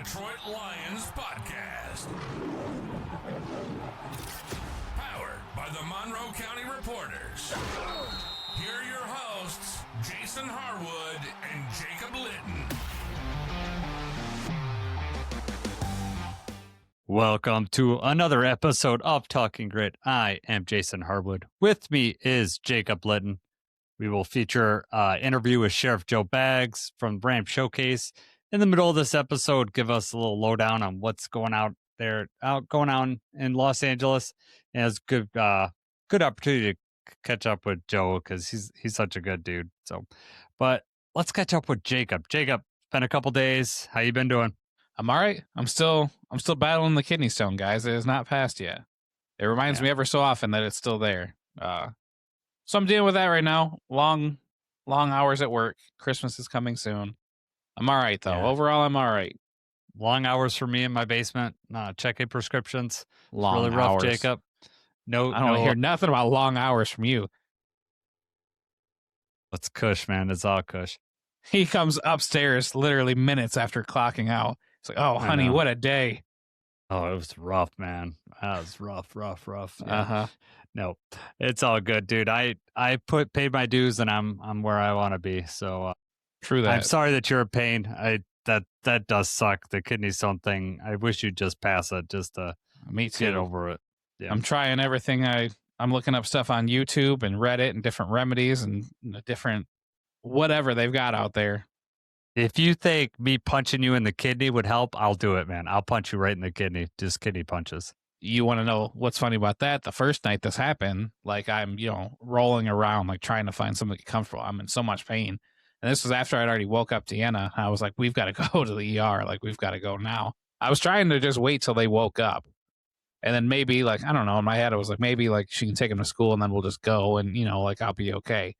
Detroit Lions podcast. Powered by the Monroe County Reporters. Here are your hosts, Jason Harwood and Jacob Litton. Welcome to another episode of Talking Grit. I am Jason Harwood. With me is Jacob Litton. We will feature an interview with Sheriff Joe Baggs from the Ram Showcase. In the middle of this episode, give us a little lowdown on what's going on in Los Angeles. And it's good opportunity to catch up with Joe because he's such a good dude. So, but let's catch up with Jacob. Jacob, it's been a couple days. How you been doing? I'm all right. I'm still battling the kidney stone, guys. It is not passed yet. It reminds me ever so often that it's still there. So I'm dealing with that right now. Long hours at work. Christmas is coming soon. I'm all right, though. Yeah. Overall, I'm all right. Long hours for me in my basement, checking prescriptions. Long really rough, hours. Jacob. No, I don't hear nothing about long hours from you. It's cush, man. It's all cush. He comes upstairs literally minutes after clocking out. It's like, oh, honey, what a day. Oh, it was rough, man. That was rough. Yeah. Uh-huh. No, it's all good, dude. I paid my dues and I'm where I want to be. So True that. I'm sorry that you're in pain. That does suck. The kidney stone thing. I wish you'd just pass it just to Me too. get over it. Yeah. I'm trying everything. I'm looking up stuff on YouTube and Reddit and different remedies and different whatever they've got out there. If you think me punching you in the kidney would help, I'll do it, man. I'll punch you right in the kidney. Just kidney punches. You want to know what's funny about that? The first night this happened, like I'm, rolling around, like trying to find something comfortable. I'm in so much pain. And this was after I'd already woke up Deanna. I was like, we've got to go to the ER. Like, we've got to go now. I was trying to just wait till they woke up. And then maybe, like, I don't know, in my head, I was like, maybe, like, she can take him to school and then we'll just go and, like, I'll be okay.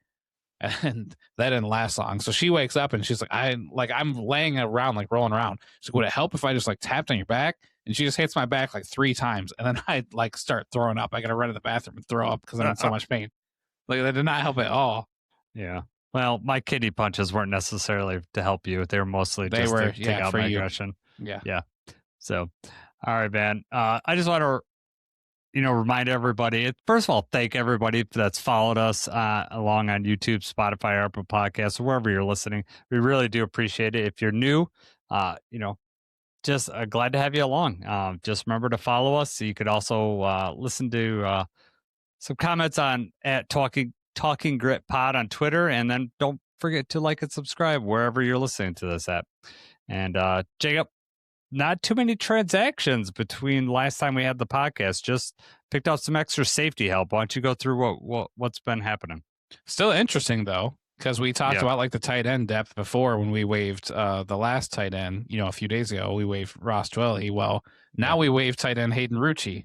And that didn't last long. So she wakes up and she's like, I'm laying around, like, rolling around. She's like, would it help if I just, like, tapped on your back? And she just hits my back, like, 3 times. And then I, like, start throwing up. I got to run to the bathroom and throw up because I'm in so much pain. Like, that did not help at all. Yeah. Well, my kidney punches weren't necessarily to help you. They were mostly to take out my aggression. Yeah. Yeah. So, all right, man. I just want to, remind everybody. First of all, thank everybody that's followed us along on YouTube, Spotify, Apple Podcasts, or wherever you're listening. We really do appreciate it. If you're new, just glad to have you along. Just remember to follow us. You could also listen to some comments at Talking Grit Pod on Twitter, and then don't forget to like and subscribe wherever you're listening to this at. And Jacob, not too many transactions between last time we had the podcast. Just picked up some extra safety help. Why don't you go through what's been happening? Still interesting though, because we talked about like the tight end depth before when we waived the last tight end. A few days ago we waived Ross Dwelly. Well, now we waived tight end Hayden Rucci.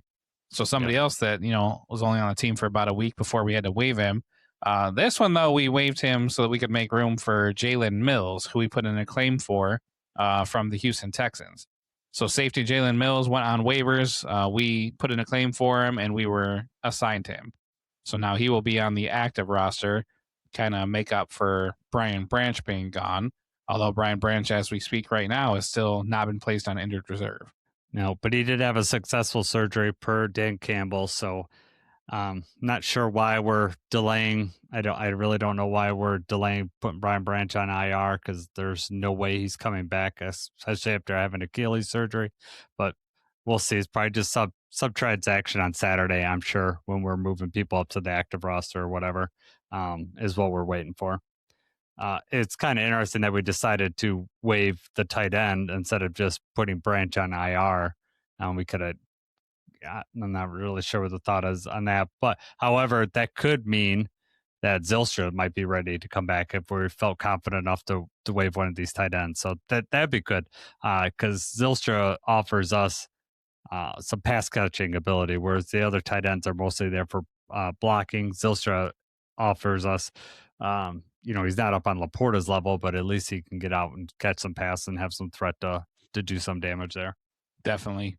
So somebody else that was only on the team for about a week before we had to waive him. This one, though, we waived him so that we could make room for Jalen Mills, who we put in a claim for from the Houston Texans. So safety Jalen Mills went on waivers. We put in a claim for him, and we were assigned to him. So now he will be on the active roster, kind of make up for Brian Branch being gone. Although Brian Branch, as we speak right now, is still not been placed on injured reserve. No, but he did have a successful surgery per Dan Campbell, so not sure why we're delaying. I really don't know why we're delaying putting Brian Branch on IR because there's no way he's coming back, especially after having Achilles surgery. But we'll see. It's probably just sub transaction on Saturday, I'm sure, when we're moving people up to the active roster or whatever, is what we're waiting for. It's kind of interesting that we decided to waive the tight end instead of just putting Branch on IR. We could have. I'm not really sure what the thought is on that, but however, that could mean that Zylstra might be ready to come back if we felt confident enough to waive one of these tight ends. So that'd be good because Zylstra offers us some pass catching ability, whereas the other tight ends are mostly there for blocking. Zylstra offers us, he's not up on Laporta's level, but at least he can get out and catch some pass and have some threat to do some damage there. Definitely.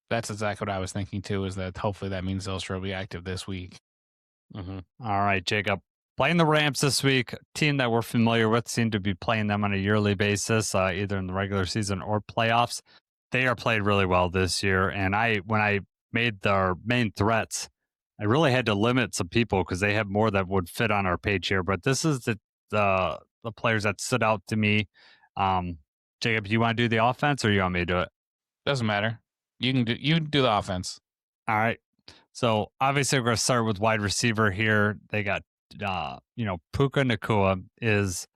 That's exactly what I was thinking, too, is that hopefully that means Zylstra will be active this week. Mm-hmm. All right, Jacob. Playing the Rams this week, team that we're familiar with, seem to be playing them on a yearly basis, either in the regular season or playoffs. they are played really well this year. And when I made their main threats, I really had to limit some people because they have more that would fit on our page here. But this is the players that stood out to me. Jacob, you want to do the offense or you want me to do it? Doesn't matter. You can do the offense. All right. So obviously we're going to start with wide receiver here. They got Puka Nacua is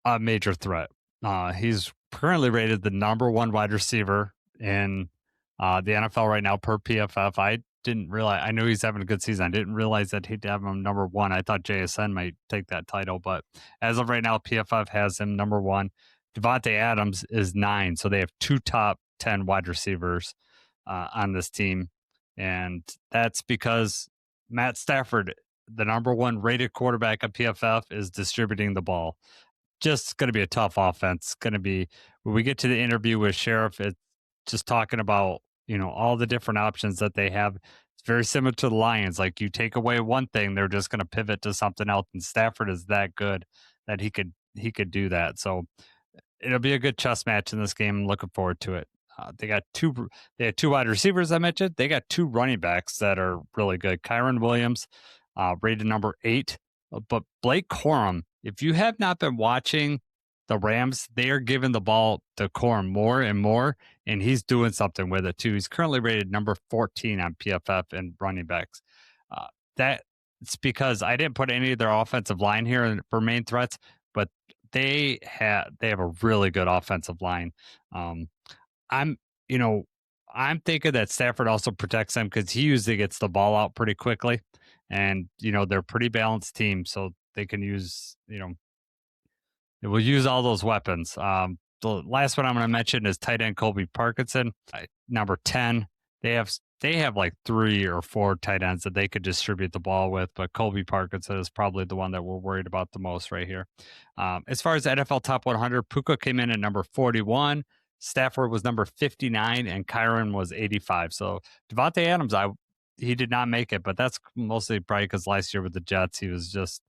a major threat. He's currently rated the number 1 wide receiver in the NFL right now per PFF. I didn't realize. I knew he's having a good season. I didn't realize that he'd have him number 1. I thought JSN might take that title, but as of right now, PFF has him number 1. Devontae Adams is 9, so they have 2 top 10 wide receivers on this team, and that's because Matt Stafford, the number 1 rated quarterback at PFF, is distributing the ball. Just going to be a tough offense. Going to be, when we get to the interview with Sheriff, it's just talking about, all the different options that they have. It's very similar to the Lions. Like, you take away one thing, they're just going to pivot to something else. And Stafford is that good that he could do that. So it'll be a good chess match in this game. I'm looking forward to it. They had 2 wide receivers I mentioned. They got 2 running backs that are really good. Kyron Williams, rated number 8, but Blake Corum. If you have not been watching the Rams, they are giving the ball to Corum more and more, and he's doing something with it too. He's currently rated number 14 on PFF and running backs. It's because I didn't put any of their offensive line here for main threats, but they have a really good offensive line. I'm thinking that Stafford also protects them because he usually gets the ball out pretty quickly, and they're a pretty balanced team, so they can use they will use all those weapons. The last one I'm going to mention is tight end Colby Parkinson, number 10. They have like 3 or 4 tight ends that they could distribute the ball with, but Colby Parkinson is probably the one that we're worried about the most right here. As far as NFL Top 100, Puka came in at number 41. Stafford was number 59, and Kyron was 85. So Devontae Adams, he did not make it, but that's mostly probably because last year with the Jets, he was just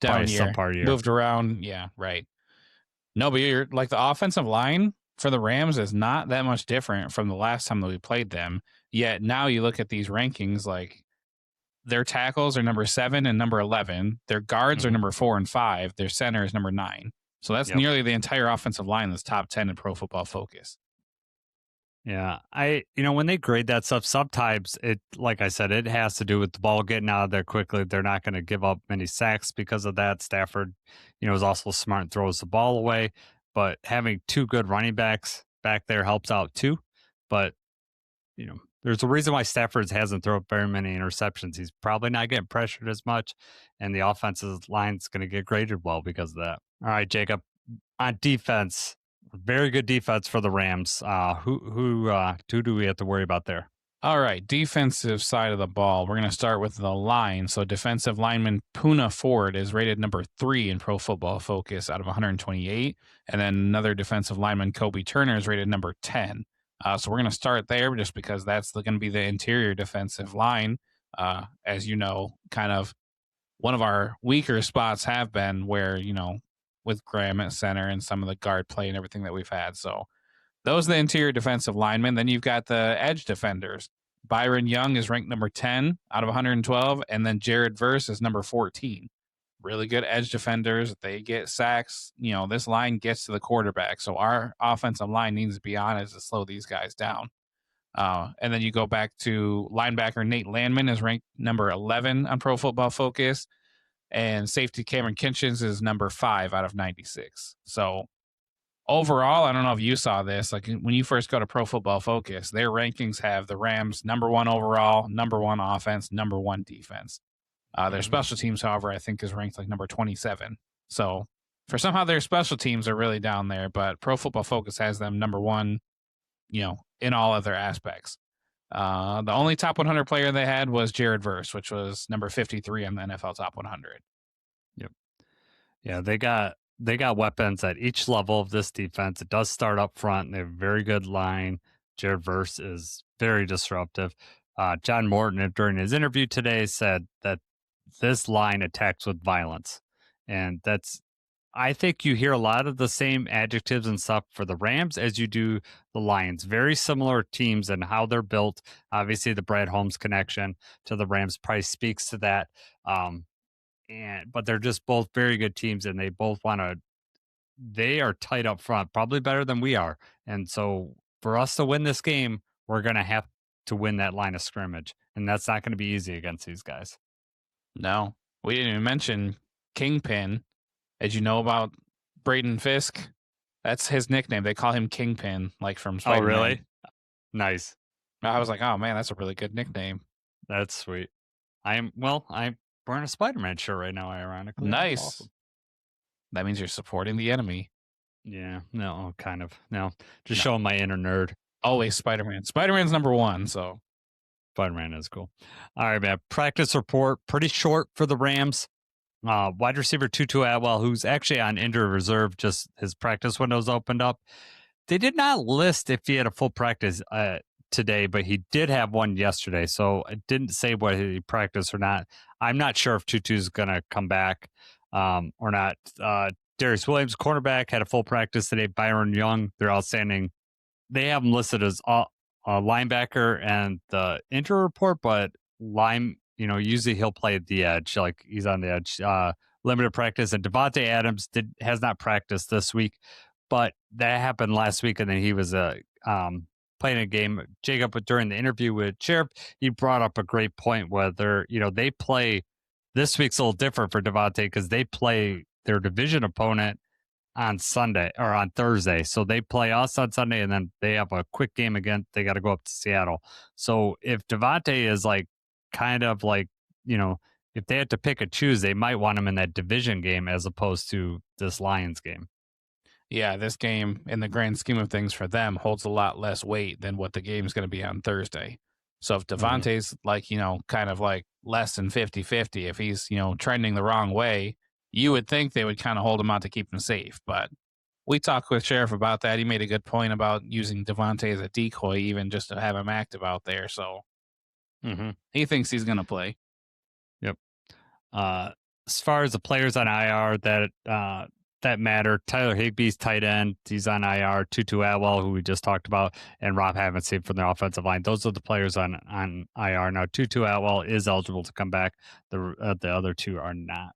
down year, subpar year, moved around. Yeah, right. No, but you're like, the offensive line for the Rams is not that much different from the last time that we played them. Yet now you look at these rankings, like their tackles are number 7 and number 11. Their guards are number 4 and 5. Their center is number 9. So that's nearly the entire offensive line that's top 10 in Pro Football Focus. Yeah, when they grade that stuff, sometimes like I said, it has to do with the ball getting out of there quickly. They're not going to give up many sacks because of that. Stafford, is also smart and throws the ball away, but having 2 good running backs back there helps out too. But, there's a reason why Stafford hasn't thrown very many interceptions. He's probably not getting pressured as much, and the offensive line's going to get graded well because of that. All right, Jacob, on defense, very good defense for the Rams. Who do we have to worry about there? All right, defensive side of the ball. We're going to start with the line. So defensive lineman Poona Ford is rated number 3 in Pro Football Focus out of 128. And then another defensive lineman, Kobe Turner, is rated number 10. So we're going to start there just because that's going to be the interior defensive line. As you know, kind of one of our weaker spots have been where, with Graham at center and some of the guard play and everything that we've had. So those are the interior defensive linemen. Then you've got the edge defenders. Byron Young is ranked number 10 out of 112, and then Jared Verse is number 14. Really good edge defenders. They get sacks. This line gets to the quarterback. So our offensive line needs to be on it to slow these guys down. And then you go back to linebacker Nate Landman is ranked number 11 on Pro Football Focus. And safety Cameron Kinchins is number 5 out of 96. So overall, I don't know if you saw this. Like, when you first go to Pro Football Focus, their rankings have the Rams number 1 overall, number 1 offense, number 1 defense. Their special teams, however, I think is ranked like number 27. So for somehow their special teams are really down there, but Pro Football Focus has them number 1, in all other aspects. The only top 100 player they had was Jared Verse, which was number 53 on the NFL Top 100. Yep. Yeah, they got weapons at each level of this defense. It does start up front. They have a very good line. Jared Verse is very disruptive. John Morton, during his interview today, said that this line attacks with violence, and that's I think you hear a lot of the same adjectives and stuff for the Rams as you do the Lions. Very similar teams and how they're built. Obviously, the Brad Holmes connection to the Rams probably speaks to that. But they're just both very good teams, and they both want to. They are tight up front, probably better than we are. And so, for us to win this game, we're going to have to win that line of scrimmage, and that's not going to be easy against these guys. No, we didn't even mention Kingpin. Did you know about Braden Fisk? That's his nickname. They call him Kingpin, like from Spider-Man. Oh, really? Nice. I was like, oh man, that's a really good nickname. That's sweet. I'm wearing a Spider-Man shirt right now, ironically. Nice. Awesome. That means you're supporting the enemy. Yeah, no, kind of. No, just showing my inner nerd. Always Spider-Man. Spider-Man's number one, so. Spider-Man is cool. All right, man. Practice report, pretty short for the Rams. Wide receiver Tutu Atwell, who's actually on injured reserve, just his practice windows opened up. They did not list if he had a full practice today, but he did have one yesterday. So it didn't say whether he practiced or not. I'm not sure if Tutu's going to come back or not. Darius Williams, cornerback, had a full practice today. Byron Young, they're outstanding. They have him listed as a linebacker and the injury report, but usually he'll play at the edge, like he's on the edge. Limited practice, and Devontae Adams has not practiced this week, but that happened last week, and then he was playing a game. Jacob, during the interview with Sheriff, he brought up a great point whether they play. This week's a little different for Devontae because they play their division opponent on Sunday or on Thursday. So they play us on Sunday, and then they have a quick game again. They got to go up to Seattle. So if Devontae is if they had to pick and choose, they might want him in that division game as opposed to this Lions game. Yeah, this game, in the grand scheme of things for them, holds a lot less weight than what the game's going to be on Thursday. So if Devontae's kind of like less than 50-50, if he's, trending the wrong way, you would think they would kind of hold him out to keep him safe. But we talked with Sheriff about that. He made a good point about using Devontae as a decoy, even just to have him active out there. So he thinks he's going to play. Yep. As far as the players on IR that matter, Tyler Higbee's tight end, he's on IR. Tutu Atwell, who we just talked about, and Rob Havenstein from the offensive line. Those are the players on IR. Now, Tutu Atwell is eligible to come back. The other two are not.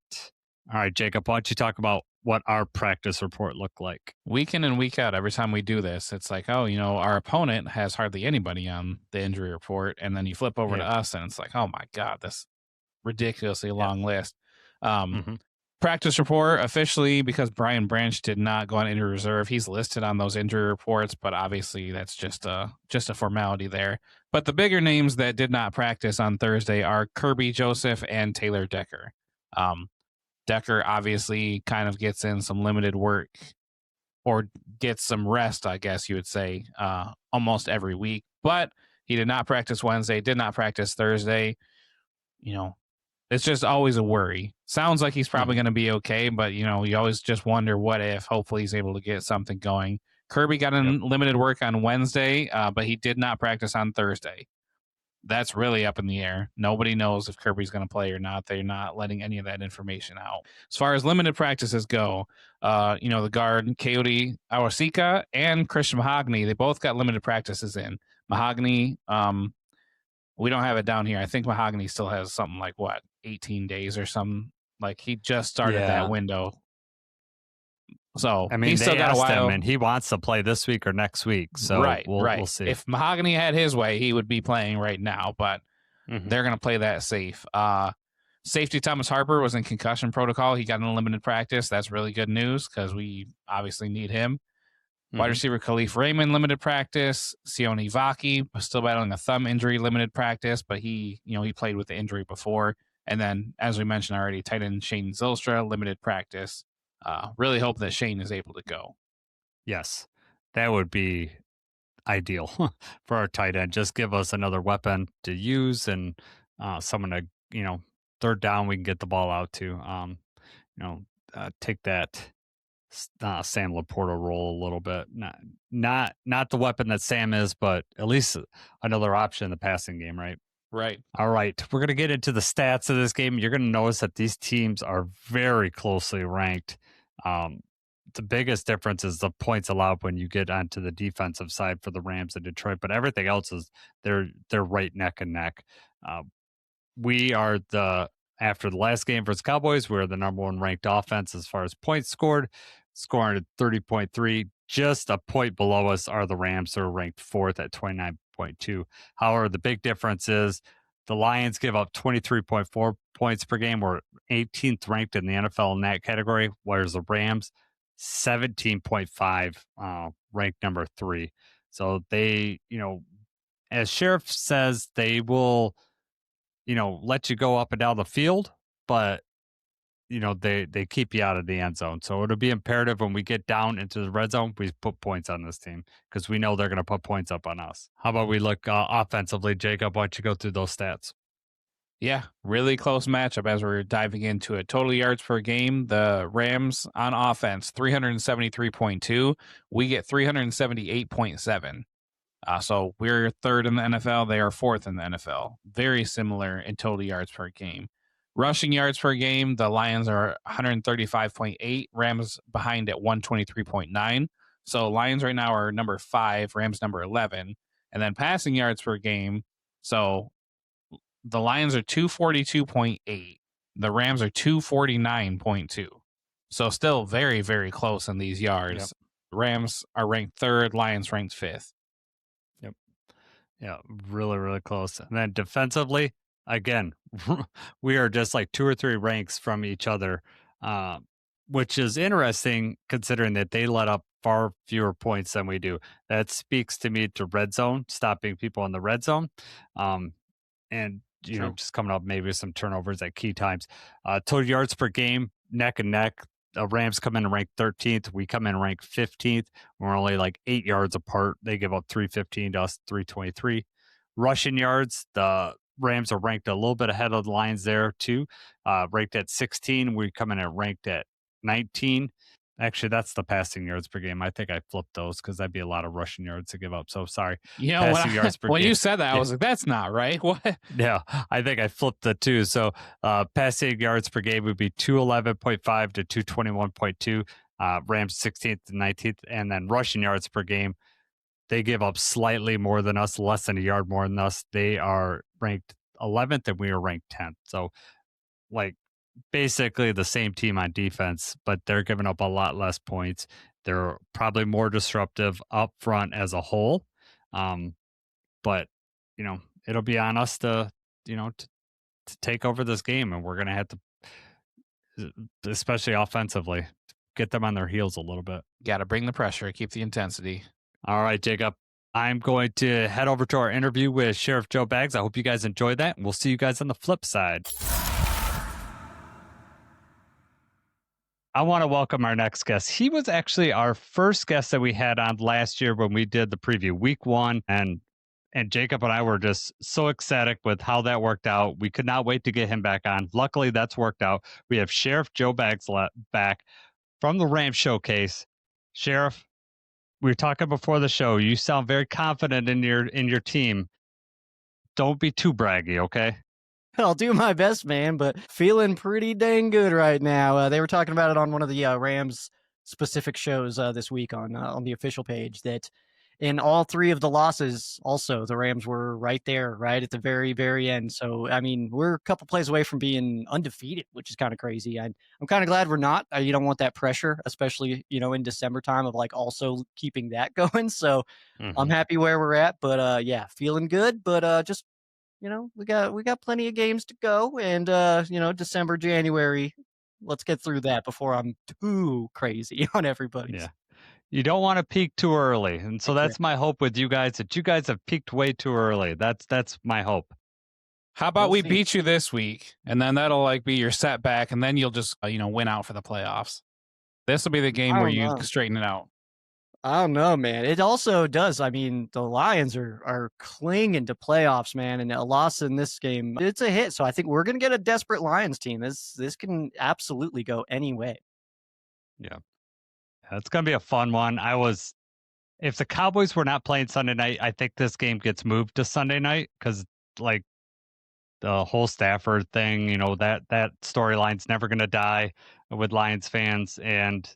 All right, Jacob, why don't you talk about what our practice report looked like? Week in and week out, every time we do this, it's like, our opponent has hardly anybody on the injury report. And then you flip over to us, and it's like, oh, my God, this ridiculously long list. Practice report officially, because Brian Branch did not go on injury reserve. He's listed on those injury reports, but obviously that's just a formality there. But the bigger names that did not practice on Thursday are Kirby Joseph and Taylor Decker. Decker obviously kind of gets in some limited work or gets some rest, I guess you would say, almost every week. But he did not practice Wednesday, did not practice Thursday. It's just always a worry. Sounds like he's probably going to be okay, but, you always just wonder what if. Hopefully he's able to get something going. Kirby got in limited work on Wednesday, but he did not practice on Thursday. That's really up in the air. Nobody knows if Kirby's going to play or not. They're not letting any of that information out. As far as limited practices go, the guard, Coyote Awasika and Christian Mahogany, they both got limited practices in. Mahogany, we don't have it down here. I think Mahogany still has something like, 18 days or something. Like, he just started that window. So, he's still got a while. And he wants to play this week or next week. So, we'll see. If Mahogany had his way, he would be playing right now, but they're going to play that safe. Safety Thomas Harper was in concussion protocol. He got in limited practice. That's really good news because we obviously need him. Wide receiver Khalif Raymond, limited practice. Sione Vaki still battling a thumb injury, limited practice, but he played with the injury before. And then, as we mentioned already, tight end Shane Zylstra, limited practice. Really hope that Shane is able to go. Yes, that would be ideal for our tight end. Just give us another weapon to use and someone to, third down we can get the ball out to. Take that Sam Laporta role a little bit. Not the weapon that Sam is, but at least another option in the passing game, right? Right. All right. We're going to get into the stats of this game. You're going to notice that these teams are very closely ranked. The biggest difference is the points allowed when you get onto the defensive side for the Rams and Detroit, but everything else is they're right neck and neck. We are after the last game versus Cowboys, we're the number one ranked offense as far as points scored, scoring at 30.3. Just a point below us are the Rams, who are ranked fourth at 29.2. However, the big difference is the Lions give up 23.4 points per game. We're 18th ranked in the NFL in that category, whereas the Rams, 17.5, ranked number 3. So they, as Sheriff says, they will, let you go up and down the field, but they keep you out of the end zone. So it'll be imperative when we get down into the red zone, we put points on this team because we know they're going to put points up on us. How about we look offensively, Jacob? Why don't you go through those stats? Yeah, really close matchup as we're diving into it. Total yards per game, the Rams on offense, 373.2. We get 378.7. So we're third in the NFL. They are fourth in the NFL. Very similar in total yards per game. Rushing yards per game, the Lions are 135.8. Rams behind at 123.9. So Lions right now are number 5, Rams number 11. And then passing yards per game, so the Lions are 242.8. The Rams are 249.2. So still very, very close in these yards. Yep. Rams are ranked 3rd, Lions ranked 5th. Yep. Yeah, really, really close. And then defensively, again, we are just like 2 or 3 ranks from each other, which is interesting considering that they let up far fewer points than we do. That speaks to me to red zone, stopping people in the red zone. And just coming up maybe with some turnovers at key times. Total yards per game, neck and neck. The Rams come in and rank 13th. We come in and rank 15th. We're only like 8 yards apart. They give up 315 to us, 323. Rushing yards, the Rams are ranked a little bit ahead of the Lions there too. Ranked at 16. We come in and ranked at 19. Actually, that's the passing yards per game. I think I flipped those because that'd be a lot of rushing yards to give up. So sorry. Passing yards per game. When you said that, I was like, that's not right. What? Yeah, I think I flipped the two. So passing yards per game would be 211.5 to 221.2. Rams 16th to 19th. And then rushing yards per game, they give up slightly more than us, less than a yard more than us. They are ranked 11th and we are ranked 10th. So basically the same team on defense, but they're giving up a lot less points. They're probably more disruptive up front as a whole. But it'll be on us to take over this game, and we're going to have to, especially offensively, get them on their heels a little bit. Got to bring the pressure, keep the intensity. All right, Jacob. I'm going to head over to our interview with Sheriff Joe Baggs. I hope you guys enjoyed that, and we'll see you guys on the flip side. I want to welcome our next guest. He was actually our first guest that we had on last year when we did the preview week 1. And Jacob and I were just so ecstatic with how that worked out. We could not wait to get him back on. Luckily, that's worked out. We have Sheriff Joe Baggs back from the Rams Showcase. Sheriff, we were talking before the show. You sound very confident in your team. Don't be too braggy, okay? I'll do my best, man, but feeling pretty dang good right now. They were talking about it on one of the Rams specific shows this week on the official page that in all 3 of the losses, also the Rams were right there, right at the very, very end. So, I mean, we're a couple plays away from being undefeated, which is kind of crazy. I'm kind of glad we're not. You don't want that pressure, especially, in December time of also keeping that going. So I'm happy where we're at, but yeah, feeling good, but just, we got plenty of games to go, and December, January, let's get through that before I'm too crazy on everybody. Yeah, you don't want to peak too early, and so that's my hope with you guys, that you guys have peaked way too early. That's my hope. How about we beat you this week, and then that'll be your setback, and then you'll just win out for the playoffs. This will be the game where you straighten it out. I don't know, man. It also does. I mean, the Lions are clinging to playoffs, man, and a loss in this game, it's a hit. So I think we're going to get a desperate Lions team. This can absolutely go any way. Yeah. It's going to be a fun one. If the Cowboys were not playing Sunday night, I think this game gets moved to Sunday night because the whole Stafford thing, that storyline's never going to die. with Lions fans, and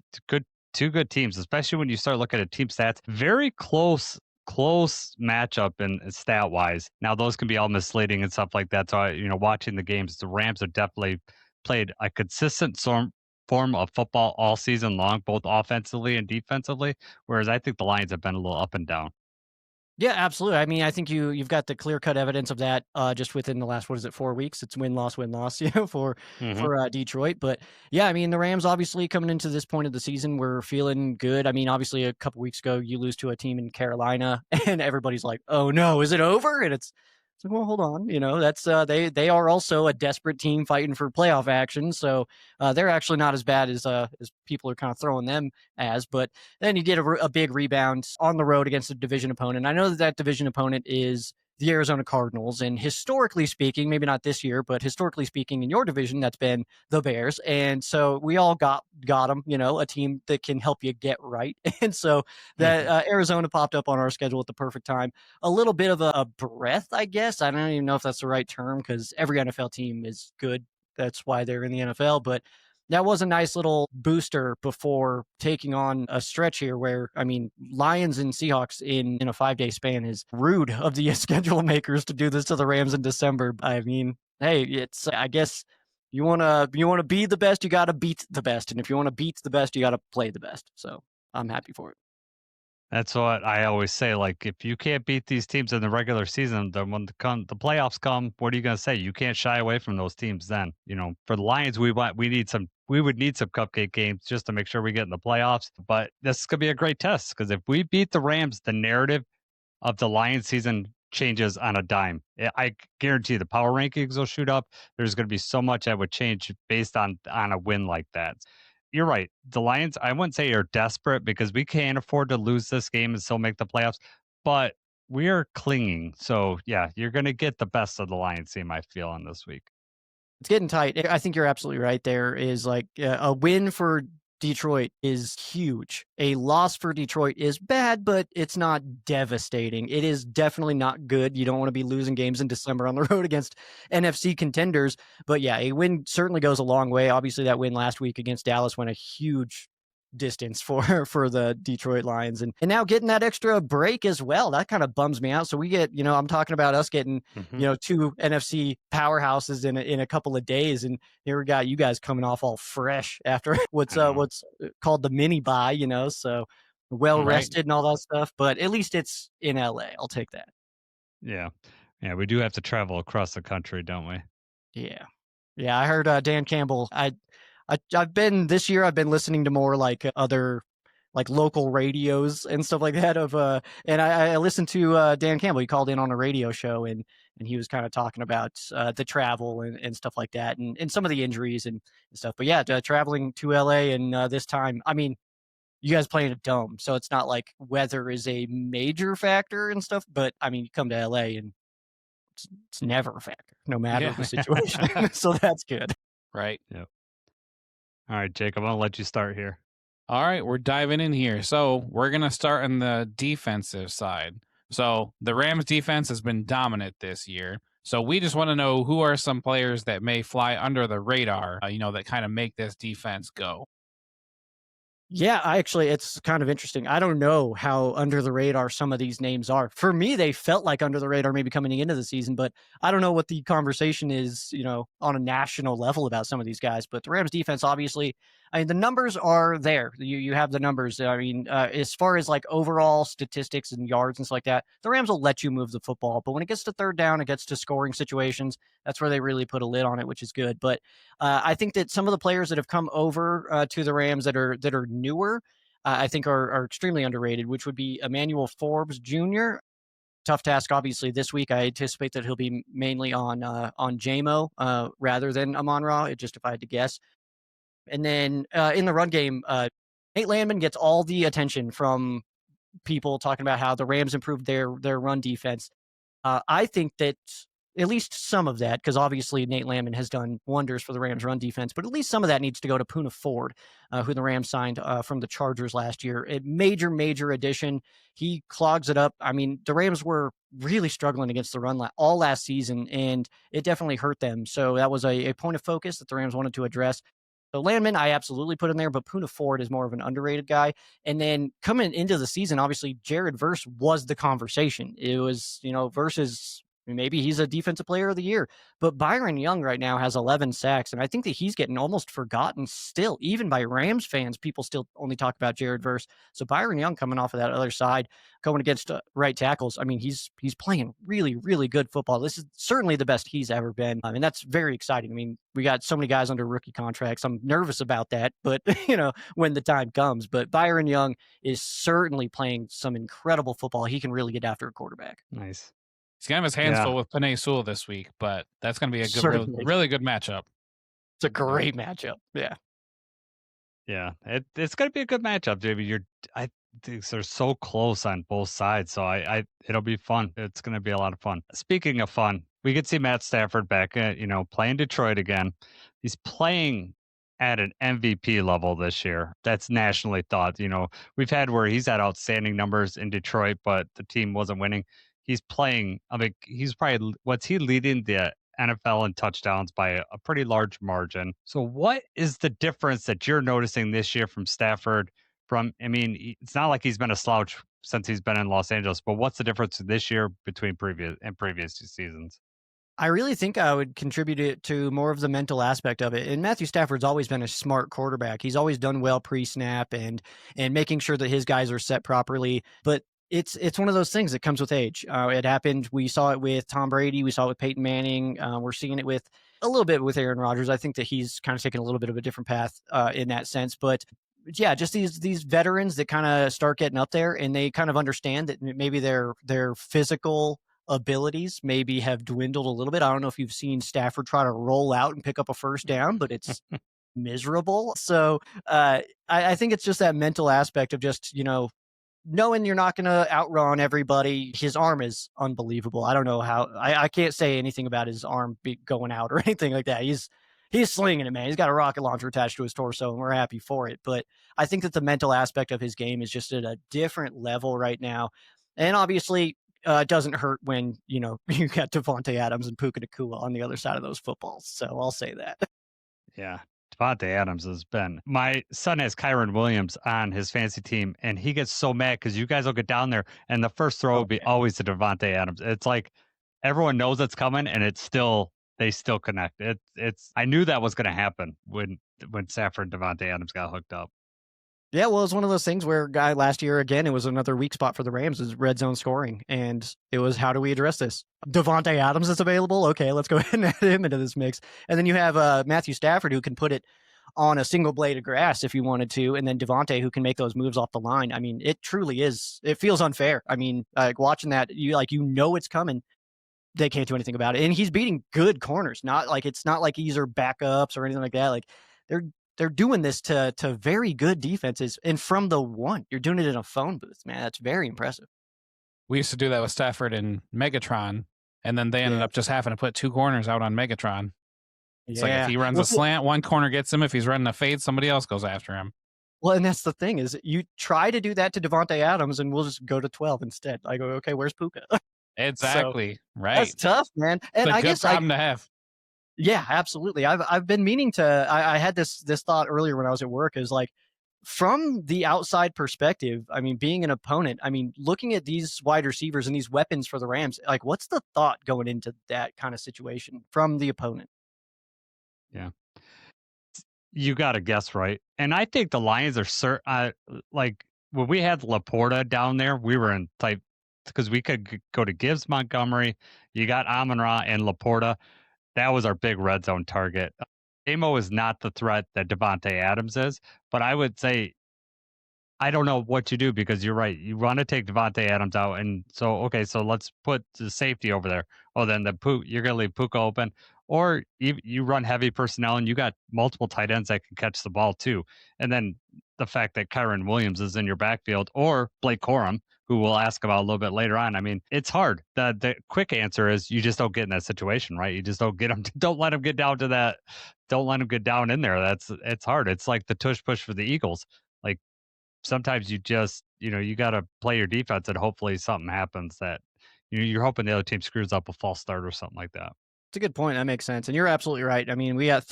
two good teams, especially when you start looking at team stats. Very close matchup in stat wise. Now those can be all misleading and stuff like that. So watching the games, the Rams have definitely played a consistent form of football all season long, both offensively and defensively. Whereas I think the Lions have been a little up and down. Yeah, absolutely. I mean, I think you've got the clear cut evidence of that just within the last 4 weeks. It's win loss, for Detroit. But yeah, I mean, the Rams obviously coming into this point of the season, we're feeling good. I mean, obviously a couple weeks ago you lose to a team in Carolina, and everybody's like, "Oh no, is it over?" And it's like, well, hold on. That's they are also a desperate team fighting for playoff action. So they're actually not as bad as people are kind of throwing them as. But then you get a big rebound on the road against a division opponent. I know that division opponent is the Arizona Cardinals. And historically speaking, maybe not this year, but historically speaking in your division, that's been the Bears. And so we all got them, a team that can help you get right. And so that Arizona popped up on our schedule at the perfect time. A little bit of a breath, I guess. I don't even know if that's the right term because every NFL team is good. That's why they're in the NFL. But that was a nice little booster before taking on a stretch here where, I mean, Lions and Seahawks in a 5-day span is rude of the schedule makers to do this to the Rams in December. I mean, hey, it's, I guess you want to be the best, you got to beat the best. And if you want to beat the best, you got to play the best. So I'm happy for it. That's what I always say. Like, if you can't beat these teams in the regular season, then when the playoffs come, what are you going to say? You can't shy away from those teams. Then, for the Lions, we would need some cupcake games just to make sure we get in the playoffs. But this could be a great test because if we beat the Rams, the narrative of the Lions season changes on a dime. I guarantee the power rankings will shoot up. There's going to be so much that would change based on a win like that. You're right. The Lions, I wouldn't say are desperate because we can't afford to lose this game and still make the playoffs, but we are clinging. So, yeah, you're going to get the best of the Lions team, I feel, on this week. It's getting tight. I think you're absolutely right. There is like a win for Detroit is huge. A loss for Detroit is bad, but it's not devastating. It is definitely not good. You don't want to be losing games in December on the road against NFC contenders. But yeah, a win certainly goes a long way. Obviously, that win last week against Dallas went a huge distance for the Detroit Lions, and now getting that extra break as well, that kind of bums me out. So we get, I'm talking about us getting two NFC powerhouses in a couple of days, and here we got you guys coming off all fresh after what's called the mini bye, so well rested and all that stuff. But at least it's in LA. I'll take that. Yeah, we do have to travel across the country, don't we? Yeah. I heard Dan Campbell. I've been listening to more like other like local radios and stuff like that and I listened to Dan Campbell. He called in on a radio show and he was kind of talking about the travel and stuff like that and some of the injuries and stuff. But yeah, traveling to LA and this time, I mean, you guys play in a dome, so it's not like weather is a major factor and stuff. But I mean, you come to LA and it's never a factor, no matter the situation. So that's good. Right. Yeah. All right, Jacob, I'll let you start here. All right, we're diving in here. So we're going to start on the defensive side. So the Rams defense has been dominant this year. So we just want to know who are some players that may fly under the radar, that kind of make this defense go. Yeah, it's kind of interesting. I don't know how under the radar some of these names are. For me, they felt like under the radar maybe coming into the season, but I don't know what the conversation is, on a national level about some of these guys. But the Rams defense, obviously, I mean, the numbers are there. You have the numbers. I mean, as far as like overall statistics and yards and stuff like that, the Rams will let you move the football. But when it gets to third down, it gets to scoring situations. That's where they really put a lid on it, which is good. But I think that some of the players that have come over to the Rams that are newer, I think are extremely underrated, which would be Emmanuel Forbes Jr. Tough task, obviously, this week. I anticipate that he'll be mainly on JMO rather than Amon-Ra, just if I had to guess. And then in the run game, Nate Landman gets all the attention from people talking about how the Rams improved their run defense. I think that at least some of that, because obviously Nate Landman has done wonders for the Rams run defense, but at least some of that needs to go to Poona Ford, who the Rams signed from the Chargers last year. A major addition. He clogs it up. I mean, the Rams were really struggling against the run all last season, and it definitely hurt them. So that was a point of focus that the Rams wanted to address. So Landman, I absolutely put in there, but Poona Ford is more of an underrated guy. And then coming into the season, obviously Jared Verse was the conversation. It was, versus maybe he's a defensive player of the year, but Byron Young right now has 11 sacks. And I think that he's getting almost forgotten still, even by Rams fans. People still only talk about Jared Verse. So Byron Young coming off of that other side, going against right tackles. I mean, he's playing really, really good football. This is certainly the best he's ever been. I mean, that's very exciting. I mean, we got so many guys under rookie contracts. I'm nervous about that, but when the time comes. But Byron Young is certainly playing some incredible football. He can really get after a quarterback. Nice. He's gonna have his hands full with Penei Sewell this week, but that's gonna be a good, really good matchup. It's a great matchup. Yeah. Yeah, it's gonna be a good matchup, JB. They're so close on both sides, so it'll be fun. It's gonna be a lot of fun. Speaking of fun, we could see Matt Stafford back, playing Detroit again. He's playing at an MVP level this year. That's nationally thought. We've had where he's had outstanding numbers in Detroit, but the team wasn't winning. He's playing. I mean, he's probably what's he leading the NFL in touchdowns by a pretty large margin. So, what is the difference that you're noticing this year from Stafford? It's not like he's been a slouch since he's been in Los Angeles, but what's the difference this year between previous seasons? I really think I would contribute it to more of the mental aspect of it. And Matthew Stafford's always been a smart quarterback. He's always done well pre-snap and making sure that his guys are set properly. But it's one of those things that comes with age. It happened. We saw it with Tom Brady. We saw it with Peyton Manning. We're seeing it with a little bit with Aaron Rodgers. I think that he's kind of taken a little bit of a different path in that sense. But yeah, just these veterans that kind of start getting up there and they kind of understand that maybe their physical abilities maybe have dwindled a little bit. I don't know if you've seen Stafford try to roll out and pick up a first down, but it's miserable. So I think it's just that mental aspect of just, knowing you're not going to outrun everybody. His arm is unbelievable. I don't know how, I can't say anything about his arm going out or anything like that. He's slinging it, man. He's got a rocket launcher attached to his torso, and we're happy for it. But I think that the mental aspect of his game is just at a different level right now. And obviously, it doesn't hurt when, you got Davante Adams and Puka Nacua on the other side of those footballs. So I'll say that. Yeah. Davante Adams has been. My son has Kyron Williams on his fantasy team, and he gets so mad because you guys will get down there, and the first throw will be always to Davante Adams. It's like everyone knows it's coming, and they still connect. I knew that was going to happen when Stafford and Davante Adams got hooked up. Yeah, well, it's one of those things where last year, again, it was another weak spot for the Rams is red zone scoring. And it was, how do we address this? Davante Adams is available. Okay, let's go ahead and add him into this mix. And then you have Matthew Stafford, who can put it on a single blade of grass if you wanted to. And then Davante, who can make those moves off the line. I mean, it truly is. It feels unfair. I mean, like watching that, it's coming. They can't do anything about it. And he's beating good corners. It's not like these are backups or anything like that. Like they're doing this to very good defenses. And from the one, you're doing it in a phone booth, man. That's very impressive. We used to do that with Stafford and Megatron, and then they ended up just having to put two corners out on Megatron. It's like if he runs a slant, one corner gets him. If he's running a fade, somebody else goes after him. Well, and that's the thing is you try to do that to Davante Adams, and we'll just go to 12 instead. I go, okay, where's Puka? Exactly. So, right. That's tough, man. And it's a good problem to have. Yeah, absolutely. I've been meaning to. I had this thought earlier when I was at work. Is like from the outside perspective. I mean, being an opponent. I mean, looking at these wide receivers and these weapons for the Rams. Like, what's the thought going into that kind of situation from the opponent? Yeah, you got to guess right. And I think the Lions are like when we had Laporta down there, we were in type because we could go to Gibbs, Montgomery. You got Amon-Ra and Laporta. That was our big red zone target. Amo is not the threat that Davante Adams is, but I would say I don't know what you do because you're right. You want to take Davante Adams out, and so let's put the safety over there. Oh, then you're going to leave Puka open, or you run heavy personnel and you got multiple tight ends that can catch the ball too. And then the fact that Kyron Williams is in your backfield, or Blake Corum, who we'll ask about a little bit later on. I mean, it's hard. The quick answer is you just don't get in that situation, right? You just don't get them. Don't let them get down to that. Don't let them get down in there. It's hard. It's like the tush push for the Eagles. Like sometimes you just, you got to play your defense and hopefully something happens that you're hoping the other team screws up a false start or something like that. It's a good point. That makes sense. And you're absolutely right. I mean, we got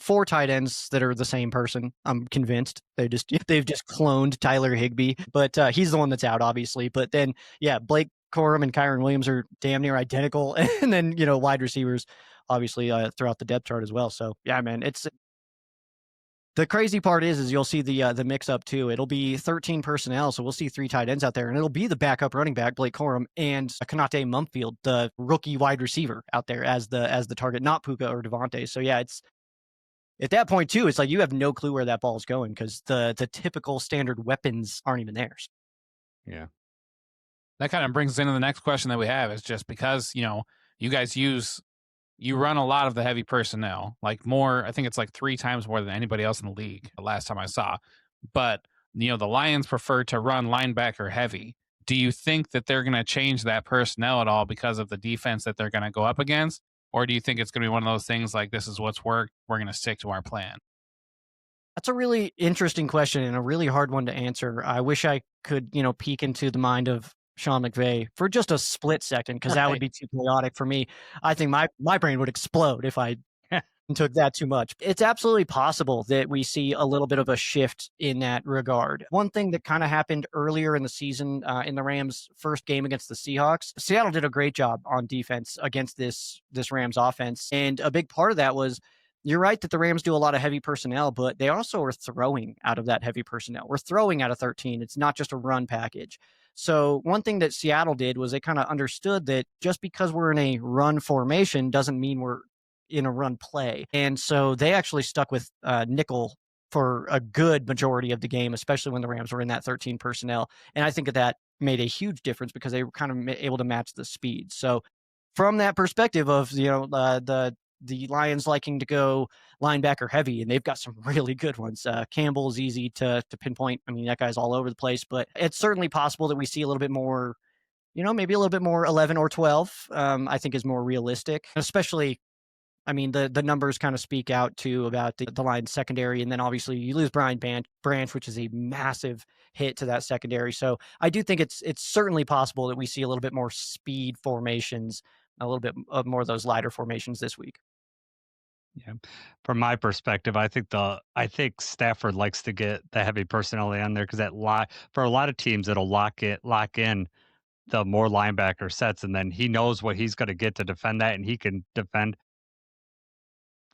four tight ends that are the same person. I'm convinced they've just cloned Tyler Higbee, but he's the one that's out, obviously. But then, yeah, Blake Corum and Kyron Williams are damn near identical. And then, wide receivers, obviously, throughout the depth chart as well. So, yeah, man, the crazy part is you'll see the mix up too. It'll be 13 personnel, so we'll see 3 tight ends out there, and it'll be the backup running back Blake Corum and Konate Mumfield, the rookie wide receiver out there as the target, not Puka or Devontae. So yeah, it's at that point too. It's like you have no clue where that ball is going because the typical standard weapons aren't even theirs. Yeah, that kind of brings us into the next question that we have is just because you guys you run a lot of the heavy personnel, like more, I think it's like 3 times more than anybody else in the league the last time I saw. But, the Lions prefer to run linebacker heavy. Do you think that they're going to change that personnel at all because of the defense that they're going to go up against? Or do you think it's going to be one of those things like, this is what's worked, we're going to stick to our plan? That's a really interesting question and a really hard one to answer. I wish I could, peek into the mind of Sean McVay for just a split second, because that would be too chaotic for me. I think my brain would explode if I took that too much. It's absolutely possible that we see a little bit of a shift in that regard. One thing that kind of happened earlier in the season in the Rams' first game against the Seahawks, Seattle did a great job on defense against this Rams offense. And a big part of that was, you're right that the Rams do a lot of heavy personnel, but they also are throwing out of that heavy personnel. We're throwing out of 13. It's not just a run package. So one thing that Seattle did was they kind of understood that just because we're in a run formation doesn't mean we're in a run play. And so they actually stuck with nickel for a good majority of the game, especially when the Rams were in that 13 personnel. And I think that made a huge difference because they were kind of able to match the speed. So from that perspective of, the Lions liking to go linebacker heavy, and they've got some really good ones. Campbell's easy to pinpoint. I mean, that guy's all over the place, but it's certainly possible that we see a little bit more, maybe a little bit more 11 or 12, I think is more realistic, especially, I mean, the numbers kind of speak out too about the Lions secondary. And then obviously you lose Brian Branch, which is a massive hit to that secondary. So I do think it's certainly possible that we see a little bit more speed formations, a little bit of more of those lighter formations this week. Yeah. From my perspective, I think Stafford likes to get the heavy personnel in there because for a lot of teams it'll lock in the more linebacker sets, and then he knows what he's going to get to defend that, and he can defend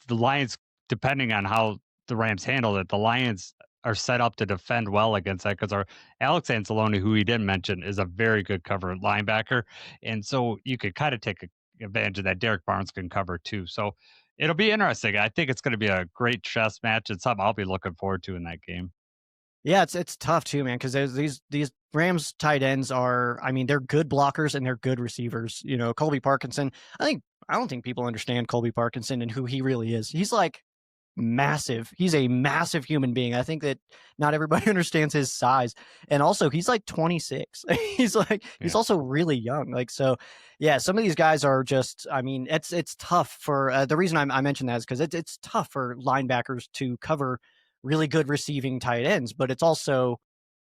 the Lions. Depending on how the Rams handle it, the Lions are set up to defend well against that because our Alex Anzalone, who he didn't mention, is a very good cover linebacker, and so you could kind of take advantage of that. Derek Barnes can cover too, so it'll be interesting. I think it's going to be a great chess match and something I'll be looking forward to in that game. Yeah, it's tough too, man, because these Rams tight ends are, I mean, they're good blockers and they're good receivers. Colby Parkinson, I don't think people understand Colby Parkinson and who he really is. He's like massive. He's a massive human being. I think that not everybody understands his size. And also he's like 26. He's also really young. Like, so yeah, some of these guys are just, I mean, it's tough for the reason I mentioned that is because it's tough for linebackers to cover really good receiving tight ends, but it's also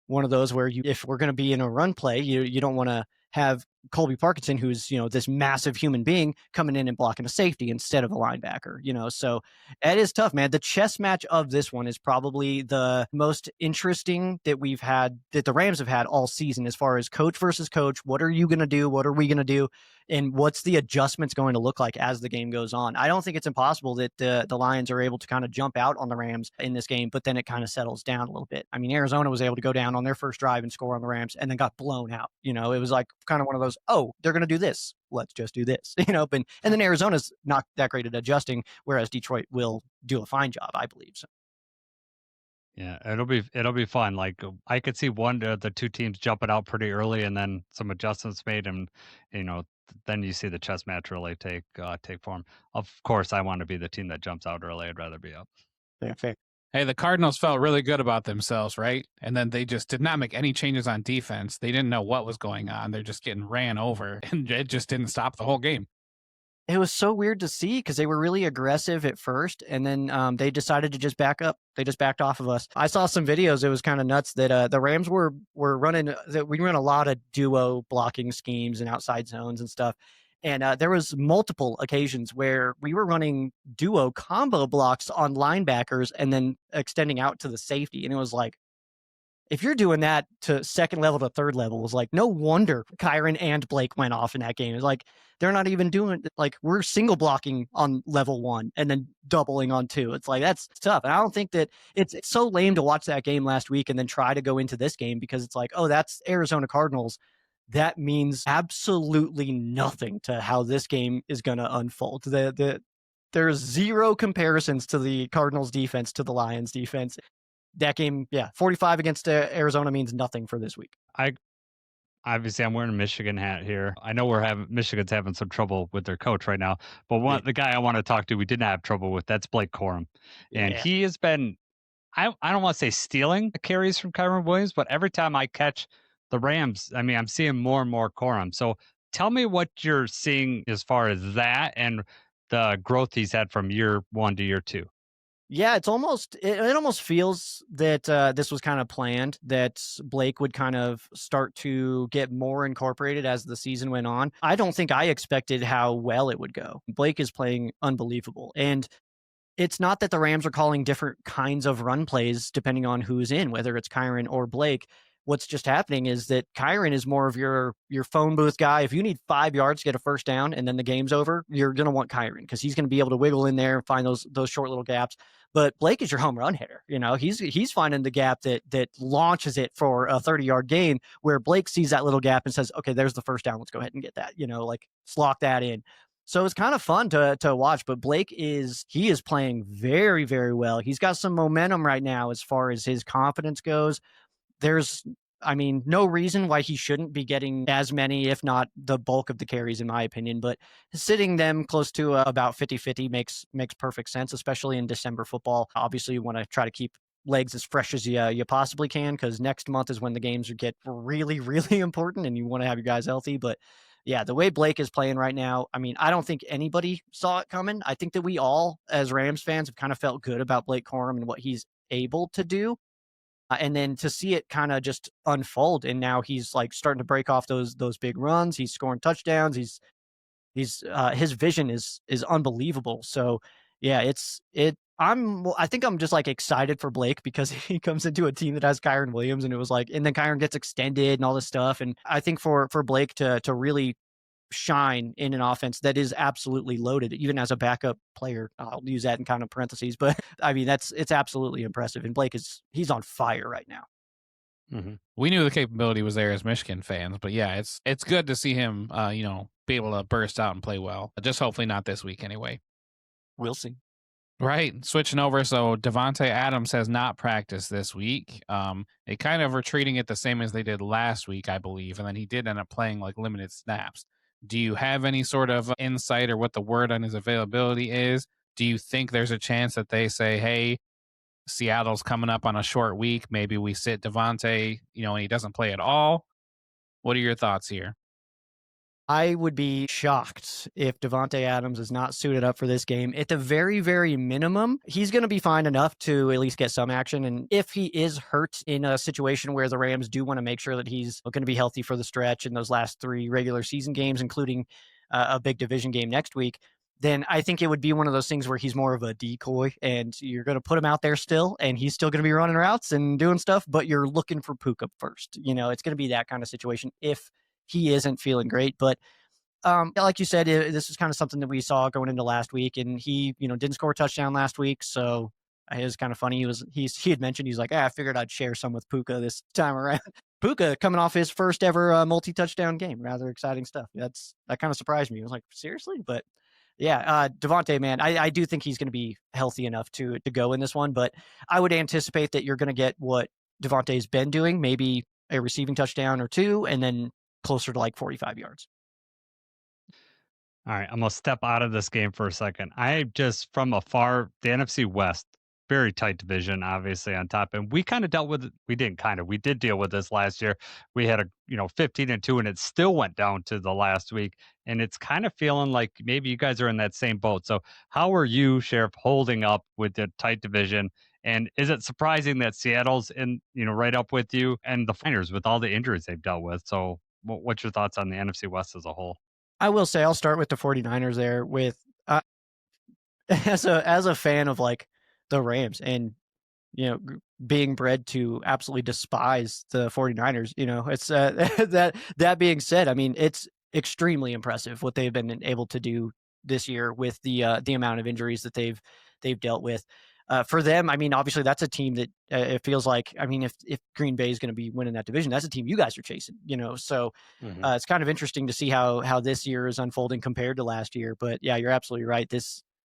one of those where if we're going to be in a run play, you don't want to have Colby Parkinson, who's, this massive human being coming in and blocking a safety instead of a linebacker, so it is tough, man. The chess match of this one is probably the most interesting that the Rams have had all season, as far as coach versus coach. What are you going to do? What are we going to do? And what's the adjustments going to look like as the game goes on? I don't think it's impossible that the Lions are able to kind of jump out on the Rams in this game, but then it kind of settles down a little bit. I mean, Arizona was able to go down on their first drive and score on the Rams and then got blown out. It was like kind of one of those, oh, they're going to do this, let's just do this, and then Arizona's not that great at adjusting, whereas Detroit will do a fine job, I believe. So. Yeah, it'll be fun. Like, I could see one of the two teams jumping out pretty early, and then some adjustments made, and then you see the chess match really take form. Of course, I want to be the team that jumps out early. I'd rather be up. Yeah, fair. Hey, the Cardinals felt really good about themselves, right? And then they just did not make any changes on defense. They didn't know what was going on. They're just getting ran over, and it just didn't stop the whole game. It was so weird to see because they were really aggressive at first, and then they decided to just back up. They just backed off of us. I saw some videos. It was kind of nuts that the Rams were running. That we run a lot of duo blocking schemes and outside zones and stuff. And there was multiple occasions where we were running duo combo blocks on linebackers and then extending out to the safety. And it was like, if you're doing that to second level to third level, it was like, no wonder Kyron and Blake went off in that game. It's like, they're not even doing, like, we're single blocking on level 1 and then doubling on 2. It's like, that's tough. And I don't think that it's so lame to watch that game last week and then try to go into this game because it's like, oh, that's Arizona Cardinals. That means absolutely nothing to how this game is going to unfold. There's zero comparisons to the Cardinals defense to the Lions defense. That game, 45 against Arizona means nothing for this week. Obviously, I'm wearing a Michigan hat here. I know Michigan's having some trouble with their coach right now, but the guy I want to talk to, we didn't have trouble with. That's Blake Corum, and he has been. I don't want to say stealing the carries from Kyron Williams, but every time I catch the Rams, I mean, I'm seeing more and more Corum. So tell me what you're seeing as far as that and the growth he's had from year 1 to year 2. Yeah, it almost feels that this was kind of planned, that Blake would kind of start to get more incorporated as the season went on. I don't think I expected how well it would go. Blake is playing unbelievable. And it's not that the Rams are calling different kinds of run plays depending on who's in, whether it's Kyron or Blake. What's just happening is that Kyron is more of your phone booth guy. If you need 5 yards to get a first down and then the game's over, you're going to want Kyron because he's going to be able to wiggle in there and find those short little gaps. But Blake is your home run hitter. You know, he's finding the gap that launches it for a 30-yard gain, where Blake sees that little gap and says, okay, there's the first down. Let's go ahead and get that, like slot that in. So it's kind of fun to watch, but Blake is playing very, very well. He's got some momentum right now as far as his confidence goes. There's, no reason why he shouldn't be getting as many, if not the bulk of the carries, in my opinion. But sitting them close to about 50-50 makes perfect sense, especially in December football. Obviously, you want to try to keep legs as fresh as you possibly can, because next month is when the games get really, really important, and you want to have your guys healthy. But yeah, the way Blake is playing right now, I don't think anybody saw it coming. I think that we all, as Rams fans, have kind of felt good about Blake Corum and what he's able to do. And then to see it kind of just unfold, and now he's like starting to break off those big runs. He's scoring touchdowns. He's his vision is unbelievable. So yeah, I think I'm just like excited for Blake because he comes into a team that has Kyron Williams, and it was like, and then Kyron gets extended and all this stuff. And I think for Blake to really shine in an offense that is absolutely loaded, even as a backup player, I'll use that in kind of parentheses, but it's absolutely impressive. And Blake he's on fire right now. Mm-hmm. We knew the capability was there as Michigan fans, but yeah, it's good to see him, be able to burst out and play well. Just hopefully not this week anyway. We'll see. Right. Switching over. So Devontae Adams has not practiced this week. They kind of were treating it the same as they did last week, I believe. And then he did end up playing like limited snaps. Do you have any sort of insight or what the word on his availability is? Do you think there's a chance that they say, hey, Seattle's coming up on a short week, maybe we sit Devontae, and he doesn't play at all? What are your thoughts here? I would be shocked if Devontae Adams is not suited up for this game. At the very, very minimum, he's going to be fine enough to at least get some action. And if he is hurt in a situation where the Rams do want to make sure that he's going to be healthy for the stretch in those last 3 regular season games, including a big division game next week, then I think it would be one of those things where he's more of a decoy, and you're going to put him out there still, and he's still going to be running routes and doing stuff, but you're looking for Puka first. It's going to be that kind of situation if he isn't feeling great. But like you said, this is kind of something that we saw going into last week, and he, didn't score a touchdown last week. So it was kind of funny. He had mentioned, he's like, I figured I'd share some with Puka this time around. Puka coming off his first ever multi-touchdown game. Rather exciting stuff. That kind of surprised me. I was like, seriously? But yeah, Devontae, man, I do think he's going to be healthy enough to go in this one, but I would anticipate that you're going to get what Devontae's been doing, maybe a receiving touchdown or 2, and then closer to like 45 yards. All right, I'm going to step out of this game for a second. I just, from afar, the NFC West, very tight division, obviously, on top. And we kind of dealt with it. We did deal with this last year. We had 15-2, and it still went down to the last week. And it's kind of feeling like maybe you guys are in that same boat. So how are you, Sheriff, holding up with the tight division? And is it surprising that Seattle's right up with you, and the Niners with all the injuries they've dealt with? So what's your thoughts on the NFC West as a whole? I will say I'll start with the 49ers there with as a fan of like the Rams and being bred to absolutely despise the 49ers, it's that being said, I mean, it's extremely impressive what they've been able to do this year with the amount of injuries that they've dealt with. For them, I mean, obviously that's a team that it feels like, I mean, if Green Bay is going to be winning that division, that's a team you guys are chasing, so it's kind of interesting to see how this year is unfolding compared to last year. But yeah, you're absolutely right.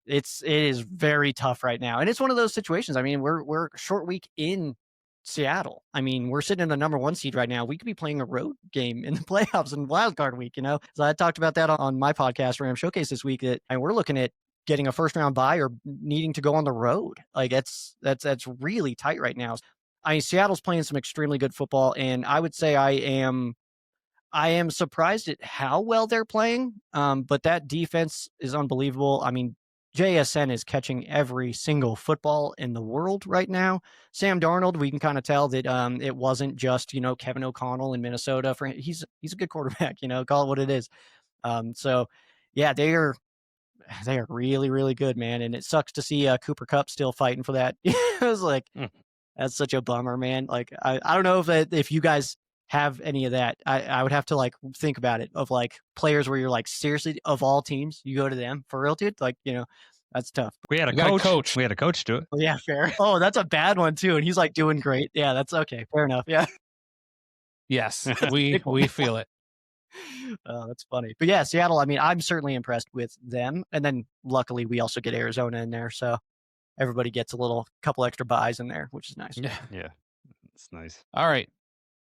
It is very tough right now. And it's one of those situations. I mean, we're short week in Seattle. I mean, we're sitting in the number 1 seed right now. We could be playing a road game in the playoffs in wild card week, So I talked about that on my podcast, Ram Showcase this week, and we're looking at getting a first round bye or needing to go on the road. Like that's really tight right now. I mean, Seattle's playing some extremely good football, and I would say I am surprised at how well they're playing. But that defense is unbelievable. I mean, JSN is catching every single football in the world right now. Sam Darnold, we can kind of tell that it wasn't just, Kevin O'Connell in Minnesota. He's a good quarterback, call it what it is. So yeah, they are really, really good, man. And it sucks to see Cooper Kupp still fighting for that. It was like, that's such a bummer, man. Like, I don't know if you guys have any of that. I would have to like think about it of like players where you're like, seriously, of all teams, you go to them for real, dude. Like, that's tough. We had a coach. We had a coach do it. Oh, yeah, fair. Oh, that's a bad one too. And he's like doing great. Yeah, that's okay. Fair enough. Yeah. Yes, we feel it. Oh, that's funny. But yeah, Seattle, I mean, I'm certainly impressed with them. And then luckily we also get Arizona in there. So everybody gets a couple extra buys in there, which is nice. Yeah. It's nice. All right.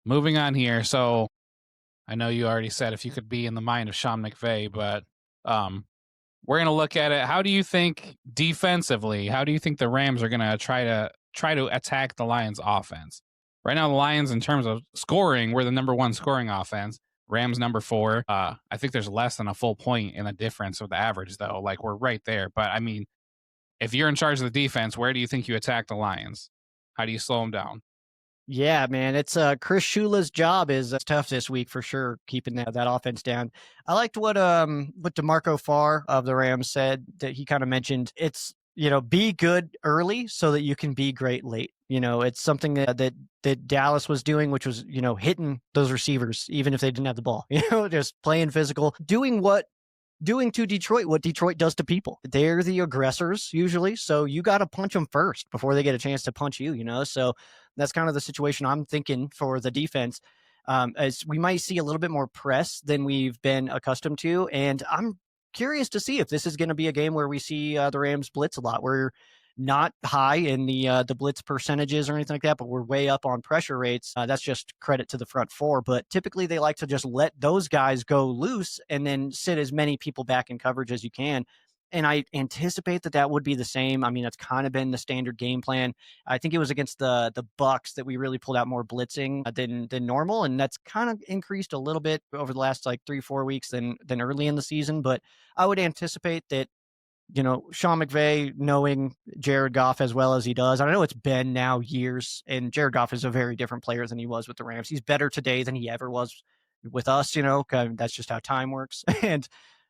Moving on here. So I know you already said if you could be in the mind of Sean McVay, but we're going to look at it. How do you think defensively, how do you think the Rams are going to try to attack the Lions offense? Right now, the Lions, in terms of scoring, we're the number 1 scoring offense. Rams number 4. I think there's less than a full point in the difference with the average, though. Like, we're right there. But, I mean, if you're in charge of the defense, where do you think you attack the Lions? How do you slow them down? Yeah, man, it's Chris Shula's job is tough this week for sure, keeping that offense down. I liked what DeMarco Farr of the Rams said, that he kind of mentioned it's, be good early so that you can be great late. It's something that Dallas was doing, which was, hitting those receivers even if they didn't have the ball, just playing physical, doing to Detroit what Detroit does to people. They're the aggressors usually, so you got to punch them first before they get a chance to punch you, so that's kind of the situation I'm thinking for the defense. As we might see a little bit more press than we've been accustomed to, and I'm curious to see if this is going to be a game where we see the Rams blitz a lot. We're not high in the blitz percentages or anything like that, but we're way up on pressure rates. That's just credit to the front 4, but typically they like to just let those guys go loose and then sit as many people back in coverage as you can. And I anticipate that would be the same. I mean, that's kind of been the standard game plan. I think it was against the Bucks that we really pulled out more blitzing than normal, and that's kind of increased a little bit over the last like 3-4 weeks than early in the season. But I would anticipate that Sean McVay, knowing Jared Goff as well as he does, I know it's been now years, and Jared Goff is a very different player than he was with the Rams. He's better today than he ever was with us, that's just how time works. And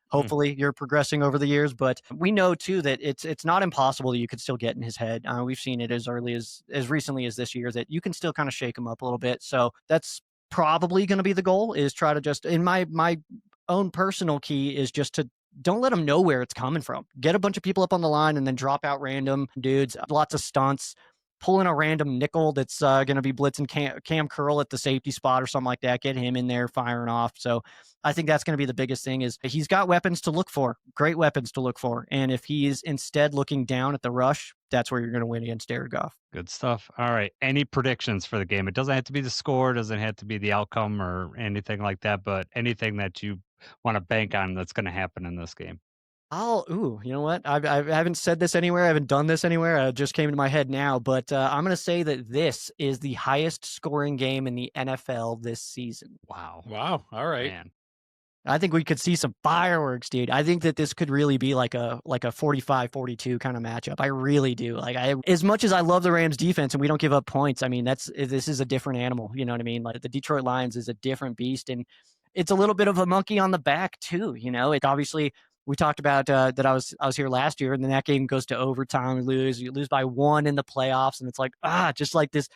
hopefully you're progressing over the years, but we know too that it's not impossible that you could still get in his head. We've seen it as recently as this year that you can still kind of shake him up a little bit. So that's probably going to be the goal, is try to just, in my own personal key is just to don't let them know where it's coming from. Get a bunch of people up on the line and then drop out random dudes, lots of stunts, pull in a random nickel that's going to be blitzing Cam Curl at the safety spot or something like that. Get him in there firing off. So I think that's going to be the biggest thing, is he's got weapons to look for, great weapons to look for. And if he's instead looking down at the rush, that's where you're going to win against Jared Goff. Good stuff. All right. Any predictions for the game? It doesn't have to be the score, doesn't have to be the outcome or anything like that, but anything that you want to bank on that's going to happen in this game. You know what? I haven't said this anywhere. I haven't done this anywhere. It just came to my head now, but I'm going to say that this is the highest scoring game in the NFL this season. Wow. All right. Man. I think we could see some fireworks, dude. I think that this could really be like a 45-42 kind of matchup. I really do. As much as I love the Rams defense and we don't give up points, I mean, this is a different animal. You know what I mean? Like the Detroit Lions is a different beast. And it's a little bit of a monkey on the back too. It obviously, we talked about that I was here last year, and then that game goes to overtime. You lose by 1 in the playoffs, and it's like just like this.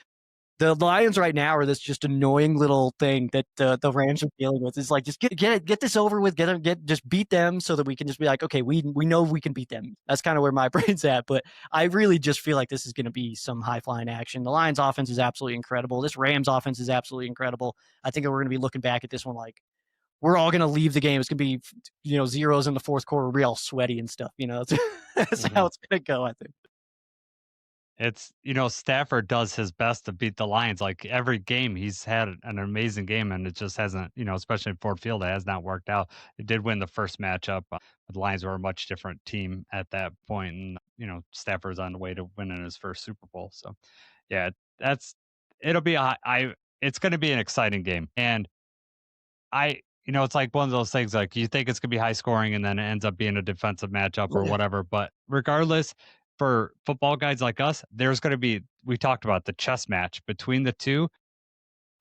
The Lions right now are this just annoying little thing that the Rams are dealing with. It's like, just get this over with, just beat them so that we can just be like, okay, we know we can beat them. That's kind of where my brain's at. But I really just feel like this is going to be some high flying action. The Lions offense is absolutely incredible. This Rams offense is absolutely incredible. I think we're going to be looking back at this one like we're all going to leave the game. It's going to be zeros in the fourth quarter, real sweaty and stuff. That's how it's going to go, I think. It's, Stafford does his best to beat the Lions. Like every game, he's had an amazing game, and it just hasn't, especially in Ford Field, it has not worked out. It did win the first matchup. The Lions were a much different team at that point, and Stafford's on the way to winning his first Super Bowl. So, yeah, it'll be it's going to be an exciting game, and it's like one of those things, like you think it's going to be high scoring and then it ends up being a defensive matchup or whatever. But regardless, for football guys like us, there's going to be, we talked about the chess match between the two.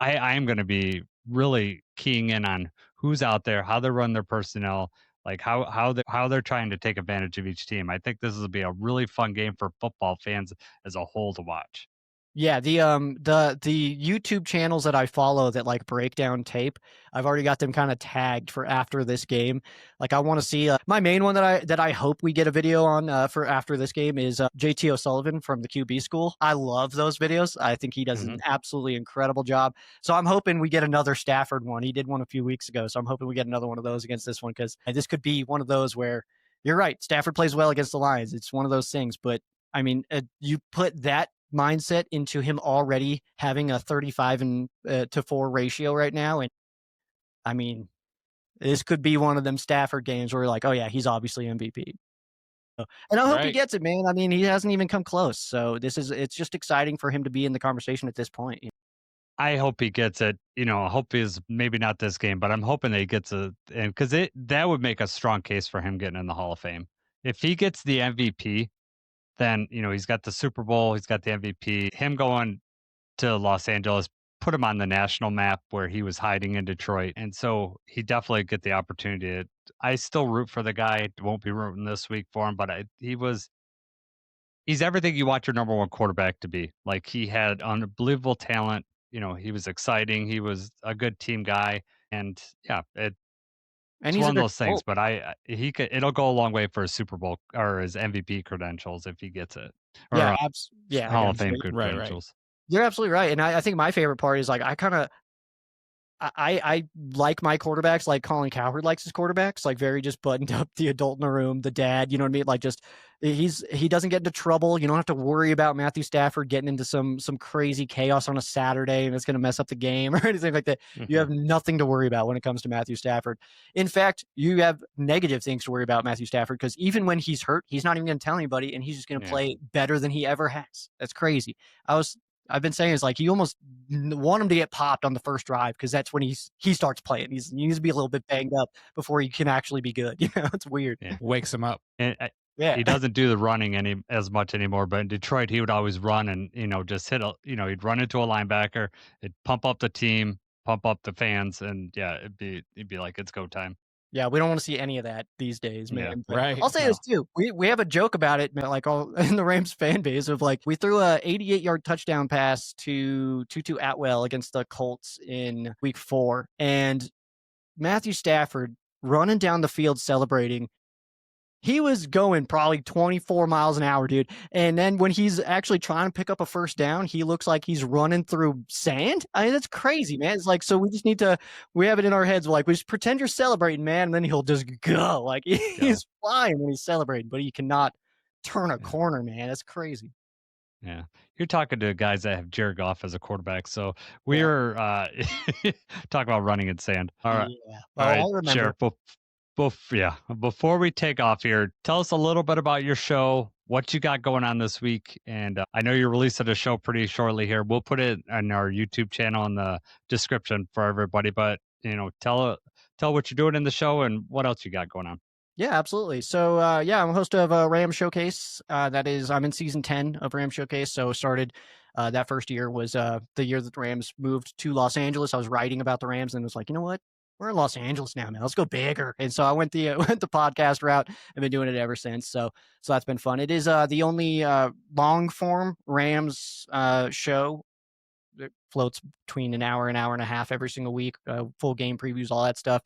I am going to be really keying in on who's out there, how they run their personnel, like how they're trying to take advantage of each team. I think this will be a really fun game for football fans as a whole to watch. Yeah, the YouTube channels that I follow that like break down tape, I've already got them kind of tagged for after this game. Like I want to see my main one that I hope we get a video on for after this game is JT O'Sullivan from the QB school. I love those videos. I think he does an absolutely incredible job. So I'm hoping we get another Stafford one. He did one a few weeks ago, so I'm hoping we get another one of those against this one, because this could be one of those where you're right. Stafford plays well against the Lions. It's one of those things, but I mean, you put that mindset into him already having a 35 to 4 ratio right now, and I mean, this could be one of them Stafford games where we're like, oh yeah, he's obviously MVP. And I hope he gets it, man. I mean, he hasn't even come close, so it's just exciting for him to be in the conversation at this point. I hope he gets it. I hope he's maybe not this game, but I'm hoping that he gets it, and because that would make a strong case for him getting in the Hall of Fame. If he gets the MVP, then, he's got the Super Bowl, he's got the MVP. Him going to Los Angeles put him on the national map where he was hiding in Detroit. And so he definitely get the opportunity. I still root for the guy. Won't be rooting this week for him, but he's everything you want your number one quarterback to be. Like, he had unbelievable talent. He was exciting. He was a good team guy. And yeah, And it's he's one of those things, but it'll go a long way for his Super Bowl or his MVP credentials if he gets it. Or Hall of Fame credentials. You're absolutely right. And I think my favorite part is like I like my quarterbacks like Colin Cowherd likes his quarterbacks, like very just buttoned up, the adult in the room, the dad, you know what I mean? Like just he doesn't get into trouble. You don't have to worry about Matthew Stafford getting into some crazy chaos on a Saturday and it's going to mess up the game or anything like that. Mm-hmm. You have nothing to worry about when it comes to Matthew Stafford. In fact, you have negative things to worry about Matthew Stafford, because even when he's hurt, he's not even going to tell anybody, and he's just going to play better than he ever has. That's crazy. I've been saying, it's like you almost want him to get popped on the first drive, because that's when he starts playing. He needs to be a little bit banged up before he can actually be good. It's weird. Yeah. Wakes him up. And he doesn't do the running as much anymore. But in Detroit, he would always run and just hit he'd run into a linebacker, it'd pump up the team, pump up the fans, and it'd be like it's go time. Yeah, we don't want to see any of that these days, man. Yeah, right. I'll say this too. We have a joke about it, man, like all in the Rams fan base, of like, we threw a 88-yard touchdown pass to Tutu Atwell against the Colts in week 4, and Matthew Stafford running down the field celebrating. He was going probably 24 miles an hour, dude. And then when he's actually trying to pick up a first down, he looks like he's running through sand. I mean, that's crazy, man. It's like, so we have it in our heads. We're like, we just pretend you're celebrating, man. And then he'll just go. Like, he's flying when he's celebrating, but he cannot turn a corner, man. That's crazy. Yeah. You're talking to guys that have Jared Goff as a quarterback. So we're talking about running in sand. All right. Yeah. All right, I remember. Before we take off here, tell us a little bit about your show, what you got going on this week. And I know you're releasing a show pretty shortly here. We'll put it on our YouTube channel in the description for everybody. But, tell what you're doing in the show and what else you got going on. Yeah, absolutely. So, I'm a host of Ram Showcase. I'm in season 10 of Ram Showcase. So started that first year was the year that the Rams moved to Los Angeles. I was writing about the Rams and was like, you know what? we're in Los Angeles now, man. Let's go bigger. And so I went the went the podcast route. I've been doing it ever since. So that's been fun. It is the only long form Rams show that floats between an hour and a half every single week. Full game previews, all that stuff.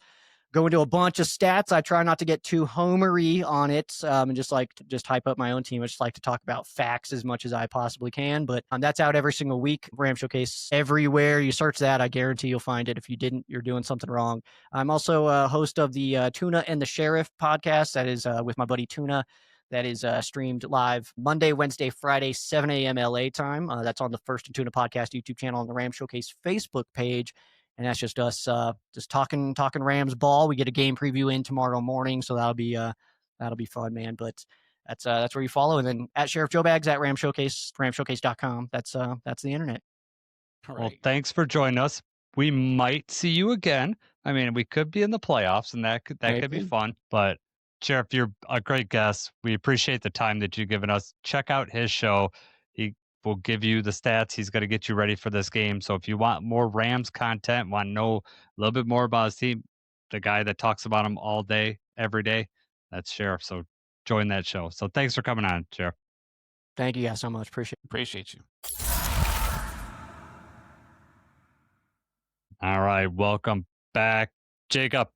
Go into a bunch of stats. I try not to get too homery on it, and just hype up my own team. I just like to talk about facts as much as I possibly can. But that's out every single week. Ram Showcase everywhere you search that, I guarantee you'll find it. If you didn't, you're doing something wrong. I'm also a host of the Tuna and the Sheriff podcast. That is with my buddy Tuna. That is streamed live Monday, Wednesday, Friday, 7 a.m. LA time. That's on the First and Tuna podcast YouTube channel on the Ram Showcase Facebook page. And that's just us just talking Rams ball. We get a game preview in tomorrow morning, so that'll be fun, man. But that's where you follow. And then at Sheriff Joe Bags, at Ram Showcase, ramshowcase.com. That's the internet. All right. Well, thanks for joining us. We might see you again. I mean, we could be in the playoffs, and that could be fun. But Sheriff, you're a great guest. We appreciate the time that you've given us. Check out his show. He will give you the stats. He's going to get you ready for this game. So if you want more Rams content, want to know a little bit more about his team, the guy that talks about him all day, every day, that's Sheriff. So join that show. So thanks for coming on, Sheriff. Thank you guys so much. Appreciate you. All right. Welcome back, Jacob.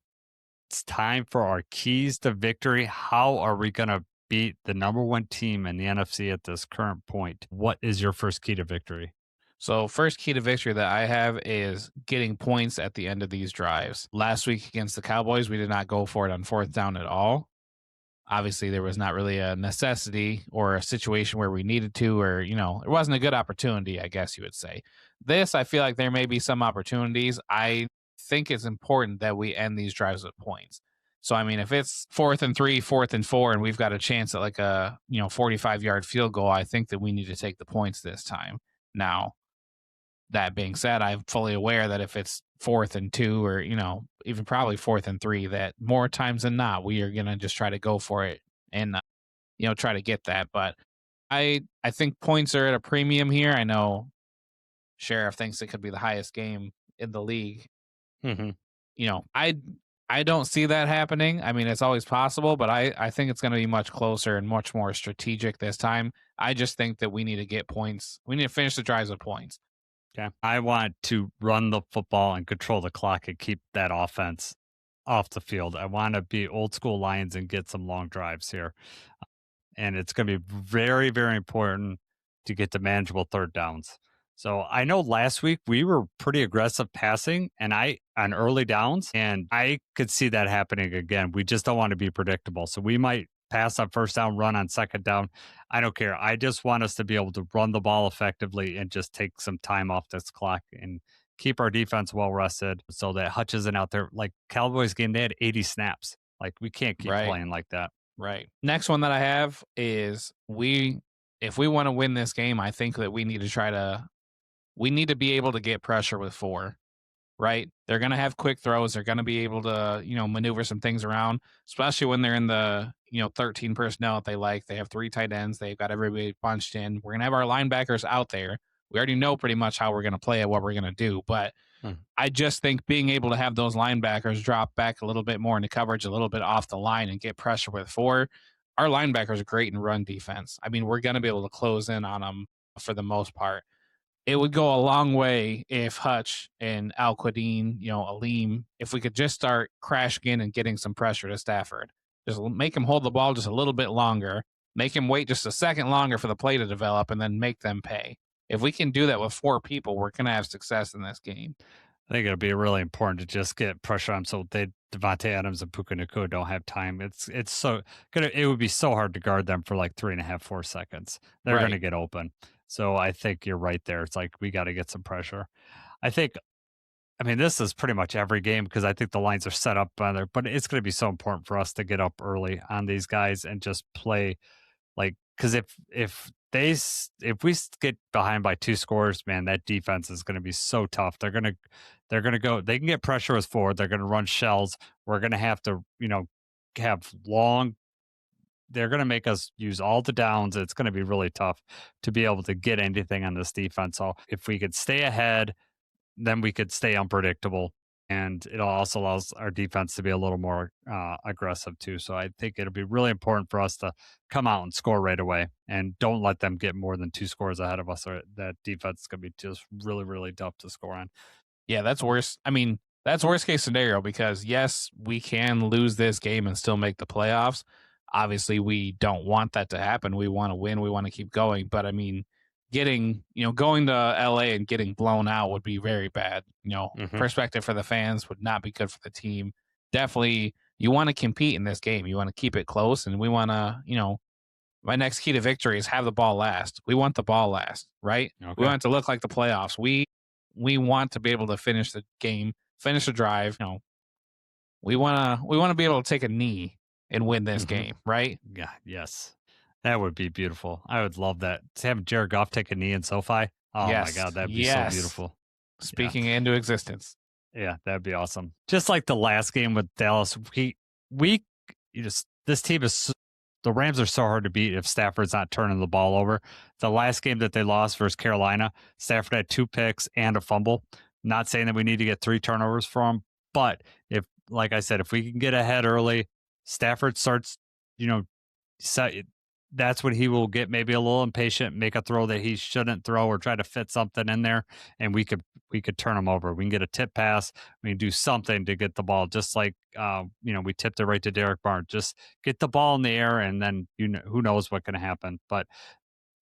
It's time for our keys to victory. How are we going to beat the number one team in the NFC at this current point? What is your first key to victory? So first key to victory that I have is getting points at the end of these drives. Last week against the Cowboys, we did not go for it on fourth down at all. Obviously, there was not really a necessity or a situation where we needed to, or, it wasn't a good opportunity, I guess you would say. This, I feel like there may be some opportunities. I think it's important that we end these drives with points. So, I mean, if it's 4th and 3, 4th and 4, and we've got a chance at like a 45-yard field goal, I think that we need to take the points this time. Now, that being said, I'm fully aware that if it's 4th and 2, or even probably 4th and 3, that more times than not we are gonna just try to go for it and try to get that. But I think points are at a premium here. I know Sheriff thinks it could be the highest game in the league. Mm-hmm. I don't see that happening. I mean, it's always possible, but I think it's going to be much closer and much more strategic this time. I just think that we need to get points. We need to finish the drives with points. Yeah. I want to run the football and control the clock and keep that offense off the field. I want to be old school Lions and get some long drives here. And it's going to be very, very important to get to manageable third downs. So I know last week we were pretty aggressive passing on early downs, and I could see that happening again. We just don't want to be predictable. So we might pass on first down, run on second down. I don't care. I just want us to be able to run the ball effectively and just take some time off this clock and keep our defense well rested so that Hutch isn't out there. Like Cowboys game, they had 80 snaps. Like we can't keep playing like that. Right. Next one that I have is if we want to win this game, I think that we need to be able to get pressure with 4. Right? They're going to have quick throws. They're going to be able to, maneuver some things around, especially when they're in the, 13 personnel that they like. They have 3 tight ends. They've got everybody bunched in. We're going to have our linebackers out there. We already know pretty much how we're going to play it, what we're going to do. But I just think being able to have those linebackers drop back a little bit more into coverage, a little bit off the line, and get pressure with 4. Our linebackers are great in run defense. I mean, we're going to be able to close in on them for the most part. It would go a long way if Hutch and Al-Quadin, Aleem, if we could just start crashing in and getting some pressure to Stafford. Just make him hold the ball just a little bit longer, make him wait just a second longer for the play to develop, and then make them pay. If we can do that with 4 people, we're going to have success in this game. I think it'll be really important to just get pressure on so Devontae Adams and Puka Nacua don't have time. It would be so hard to guard them for like 3.5, 4 seconds. They're going to get open. So I think you're right there. It's like we got to get some pressure. This is pretty much every game because I think the lines are set up by there, but it's going to be so important for us to get up early on these guys and just play because if we get behind by 2 scores, man, that defense is going to be so tough. They're going to go, they can get pressure with 4. They're going to run shells. We're going to have to, have long. They're going to make us use all the downs. It's going to be really tough to be able to get anything on this defense. So if we could stay ahead, then we could stay unpredictable. and it also allows our defense to be a little more aggressive too. So I think it'll be really important for us to come out and score right away, and don't let them get more than 2 scores ahead of us, or that defense is going to be just really, really tough to score on. Yeah, that's worse. I mean, that's worst case scenario because yes, we can lose this game and still make the playoffs. Obviously, we don't want that to happen. We want to win. We want to keep going. But I mean, going to LA and getting blown out would be very bad. Perspective for the fans would not be good for the team. Definitely, you want to compete in this game. You want to keep it close, and we want to, my next key to victory is have the ball last. We want the ball last, right? Okay. We want it to look like the playoffs. We want to be able to finish the game, finish the drive. We want to be able to take a knee and win this game, right? Yeah, yes. That would be beautiful. I would love that. To have Jared Goff take a knee in SoFi. Oh my God, that'd be so beautiful. Speaking into existence. Yeah, that'd be awesome. Just like the last game with Dallas, this team is, the Rams are so hard to beat if Stafford's not turning the ball over. The last game that they lost versus Carolina, Stafford had 2 picks and a fumble. Not saying that we need to get 3 turnovers from him, but like I said, if we can get ahead early, Stafford starts, that's when he will get maybe a little impatient, make a throw that he shouldn't throw, or try to fit something in there, and we could turn him over. We can get a tip pass. We can do something to get the ball, just like we tipped it right to Derek Barnes. Just get the ball in the air, and then who knows what can happen. But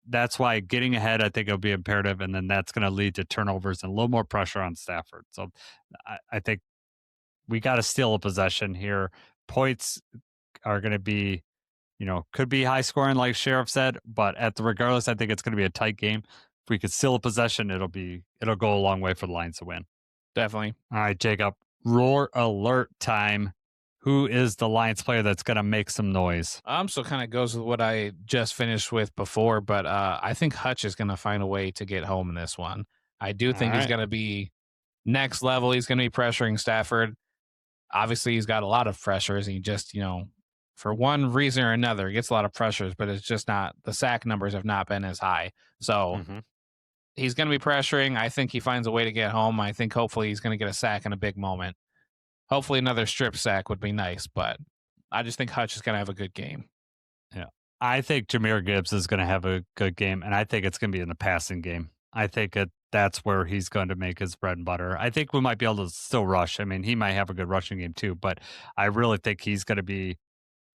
that's why getting ahead, I think, will be imperative, and then that's going to lead to turnovers and a little more pressure on Stafford. So I think we got to steal a possession here. Points are going to be, could be high scoring, like Sheriff said, but regardless, I think it's going to be a tight game. If we could steal a possession, it'll go a long way for the Lions to win. Definitely. All right, Jacob, roar alert time. Who is the Lions player that's going to make some noise? So kind of goes with what I just finished with before, but I think Hutch is going to find a way to get home in this one. I do think he's going to be next level. He's going to be pressuring Stafford. Obviously, he's got a lot of pressures. He just, for one reason or another, he gets a lot of pressures, but it's just not, the sack numbers have not been as high. So he's going to be pressuring. I think he finds a way to get home. I think hopefully he's going to get a sack in a big moment. Hopefully another strip sack would be nice, but I just think Hutch is going to have a good game. Yeah. I think Jahmyr Gibbs is going to have a good game, and I think it's going to be in the passing game. I think that's where he's going to make his bread and butter. I think we might be able to still rush. I mean, he might have a good rushing game too, but I really think he's going to be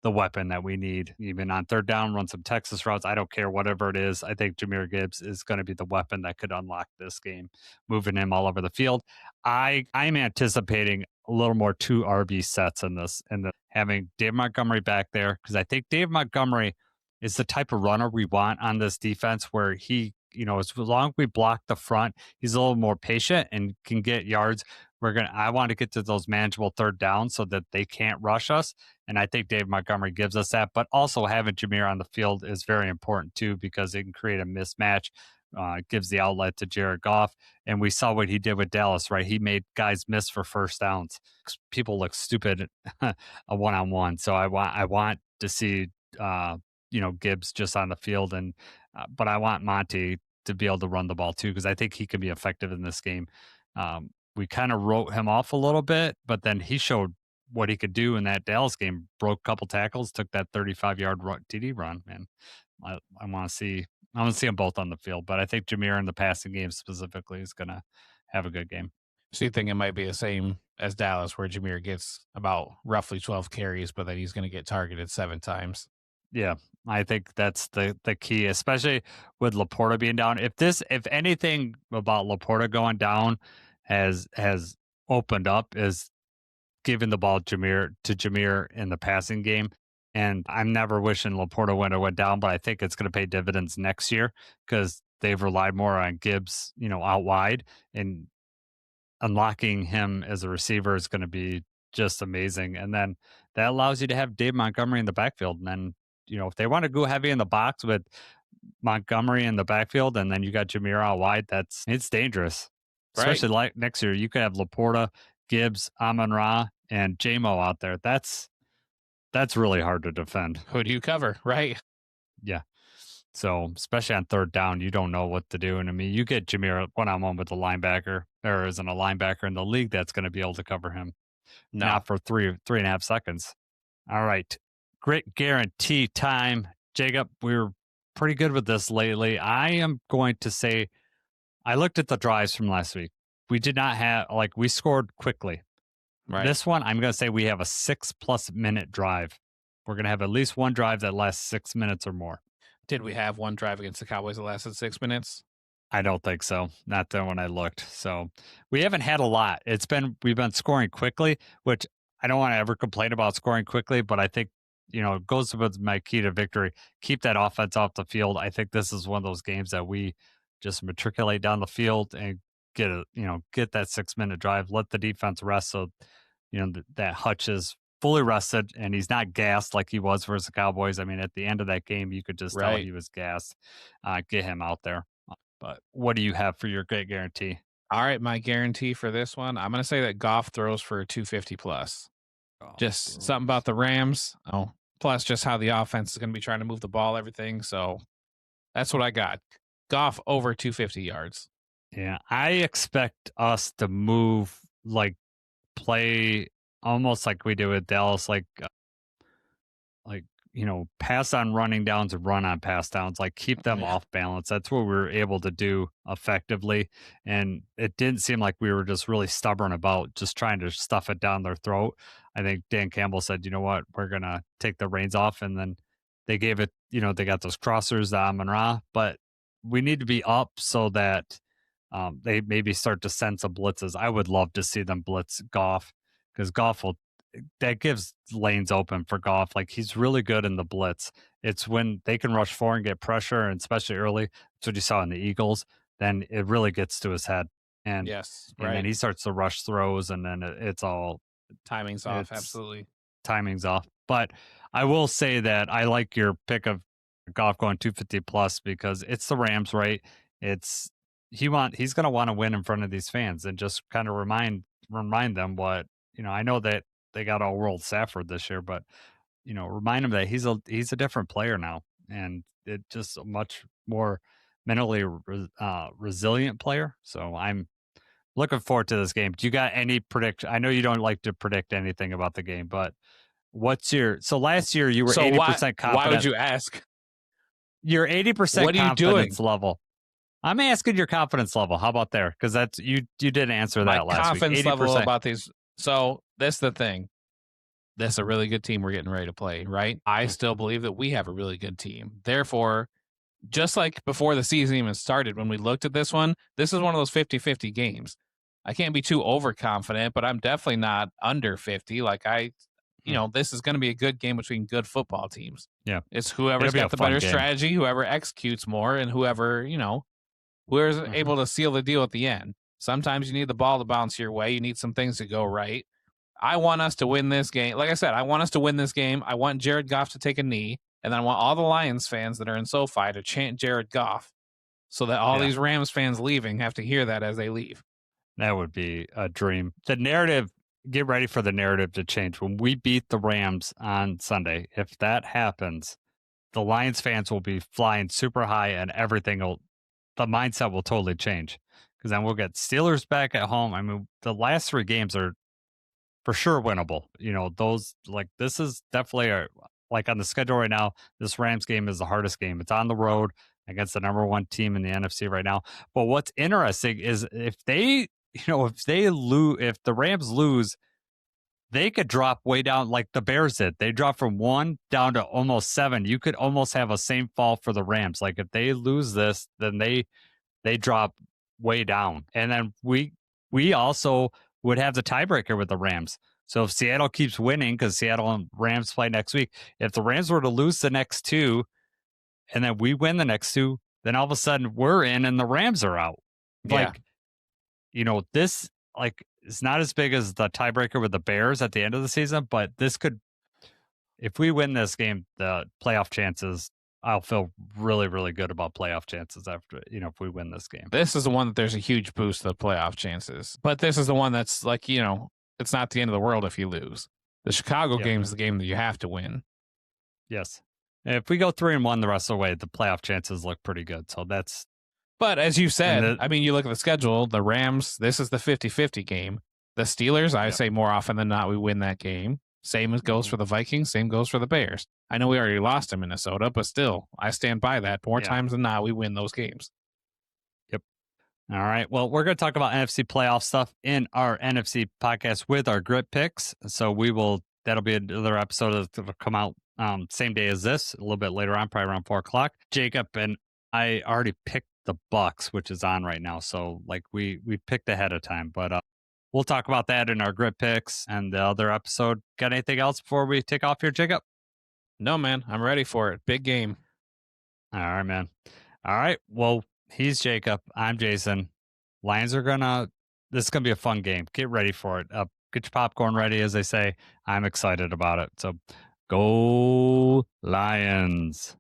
the weapon that we need, even on third down, run some Texas routes. I don't care, whatever it is. I think Jahmyr Gibbs is going to be the weapon that could unlock this game, moving him all over the field. I'm anticipating a little more 2 RB sets in this, and having Dave Montgomery back there, because I think Dave Montgomery is the type of runner we want on this defense, where he, as long as we block the front, he's a little more patient and can get yards. I want to get to those manageable third downs so that they can't rush us. And I think Dave Montgomery gives us that, but also having Jahmyr on the field is very important too, because it can create a mismatch. It gives the outlet to Jared Goff. And we saw what he did with Dallas, right? He made guys miss for first downs. People look stupid a one-on-one. So I want to see, Gibbs just on the field, but I want Monty to be able to run the ball too, because I think he can be effective in this game. We kind of wrote him off a little bit, but then he showed what he could do in that Dallas game. Broke a couple tackles, took that 35-yard TD run. Man, I want to see them both on the field, but I think Jahmyr in the passing game specifically is going to have a good game. So you think it might be the same as Dallas, where Jahmyr gets about roughly 12 carries, but then he's going to get targeted 7 times? Yeah, I think that's the key, especially with Laporta being down. If anything about Laporta going down has opened up, is giving the ball to Jahmyr in the passing game. And I'm never wishing Laporta went down, but I think it's going to pay dividends next year, because they've relied more on Gibbs, out wide, and unlocking him as a receiver is going to be just amazing. And then that allows you to have Dave Montgomery in the backfield. And then, if they want to go heavy in the box with Montgomery in the backfield, and then you got Jahmyr out wide, it's dangerous. Right. Especially like next year, you could have Laporta, Gibbs, Amon-Ra, and J-Mo out there. That's really hard to defend. Who do you cover, right? Yeah. So especially on third down, you don't know what to do. And I mean, you get Jameer one-on-one with the linebacker. There isn't a linebacker in the league that's going to be able to cover him. No. Not for 3.5 seconds. All right. Grit guarantee time. Jacob, we were pretty good with this lately. I am going to say, I looked at the drives from last week. We did not have, we scored quickly. Right. This one, I'm going to say we have a 6+ minute drive. We're going to have at least one drive that lasts 6 minutes or more. Did we have one drive against the Cowboys that lasted 6 minutes? I don't think so. Not the one I looked. So we haven't had a lot. We've been scoring quickly, which I don't want to ever complain about scoring quickly, but I think, it goes with my key to victory. Keep that offense off the field. I think this is one of those games that we just matriculate down the field and get that 6 minute drive, let the defense rest. So, that Hutch is fully rested and he's not gassed like he was versus the Cowboys. I mean, at the end of that game, you could just tell he was gassed. Get him out there. But what do you have for your great guarantee? All right, my guarantee for this one, I'm going to say that Goff throws for 250 plus. Just something about the Rams. Oh, plus just how the offense is going to be trying to move the ball, everything. So that's what I got. Goff over 250 yards. Yeah, I expect us to move, play almost like we do with Dallas, pass on running downs and run on pass downs, keep them off balance. That's what we were able to do effectively. And it didn't seem like we were just really stubborn about just trying to stuff it down their throat. I think Dan Campbell said, you know what, we're going to take the reins off. And then they gave it, they got those crossers, the Amon-Ra, but we need to be up so that they maybe start to send some blitzes. I would love to see them blitz Goff because that gives lanes open for Goff. He's really good in the blitz. It's when they can rush forward and get pressure, and especially early. That's what you saw in the Eagles. Then it really gets to his head. And then he starts to rush throws, and then it's all timing's off. Absolutely, timing's off. But I will say that I like your pick of Goff going 250 plus because it's the Rams, right? He's going to want to win in front of these fans and just kind of remind them what I know that they got all world Stafford this year, but remind him that he's a different player now, and it just a much more mentally resilient player. So I'm looking forward to this game. Do you got any prediction? I know you don't like to predict anything about the game, but so last year you were 80% confident. Why would you ask? Your 80% what are you confidence doing? level. I'm asking your confidence level. How about there? Because that's you didn't answer that last week. Confidence level about these. So that's the thing. That's a really good team we're getting ready to play, right? I still believe that we have a really good team. Therefore, just like before the season even started, when we looked at this is one of those 50-50 games. I can't be too overconfident, but I'm definitely not under 50. This is going to be a good game between good football teams. Yeah. It's whoever's got the better strategy, whoever executes more, and whoever's able to seal the deal at the end. Sometimes you need the ball to bounce your way. You need some things to go right. I want us to win this game. Like I said, I want us to win this game. I want Jared Goff to take a knee, and then I want all the Lions fans that are in SoFi to chant Jared Goff so that all these Rams fans leaving have to hear that as they leave. That would be a dream. The narrative, get ready for the narrative to change. When we beat the Rams on Sunday, if that happens, the Lions fans will be flying super high and the mindset will totally change. Because then we'll get Steelers back at home. I mean, the last 3 games are for sure winnable. This is definitely on the schedule right now, this Rams game is the hardest game. It's on the road against the number 1 team in the NFC right now. But what's interesting is if the Rams lose, they could drop way down like the Bears did. They dropped from 1 down to almost 7. You could almost have a same fall for the Rams. If they lose this, then they drop way down. And then we also would have the tiebreaker with the Rams. So if Seattle keeps winning, because Seattle and Rams play next week, if the Rams were to lose the next 2 and then we win the next 2, then all of a sudden we're in and the Rams are out. This it's not as big as the tiebreaker with the Bears at the end of the season, but this could, if we win this game, the playoff chances, I'll feel really, really good about playoff chances after, if we win this game. This is the one that there's a huge boost to the playoff chances. But this is the one that's it's not the end of the world if you lose. The Chicago game is the game that you have to win. Yes. If we go 3-1 the rest of the way, the playoff chances look pretty good. So that's. But as you said, And I mean, you look at the schedule, the Rams, this is the 50-50 game. The Steelers, I say more often than not, we win that game. Same as goes for the Vikings, same goes for the Bears. I know we already lost to Minnesota, but still, I stand by that. More times than not, we win those games. Yep. All right. Well, we're going to talk about NFC playoff stuff in our NFC podcast with our grit picks. So that'll be another episode that'll come out same day as this, a little bit later on, probably around 4:00. Jacob and I already picked the Bucks, which is on right now. So like we picked ahead of time, but we'll talk about that in our grit picks and the other episode. Got anything else before we take off here, Jacob? No, man, I'm ready for it. Big game. All right, man. All right. Well, he's Jacob. I'm Jason. Lions this is going to be a fun game. Get ready for it. Get your popcorn ready, as they say. I'm excited about it. So go Lions.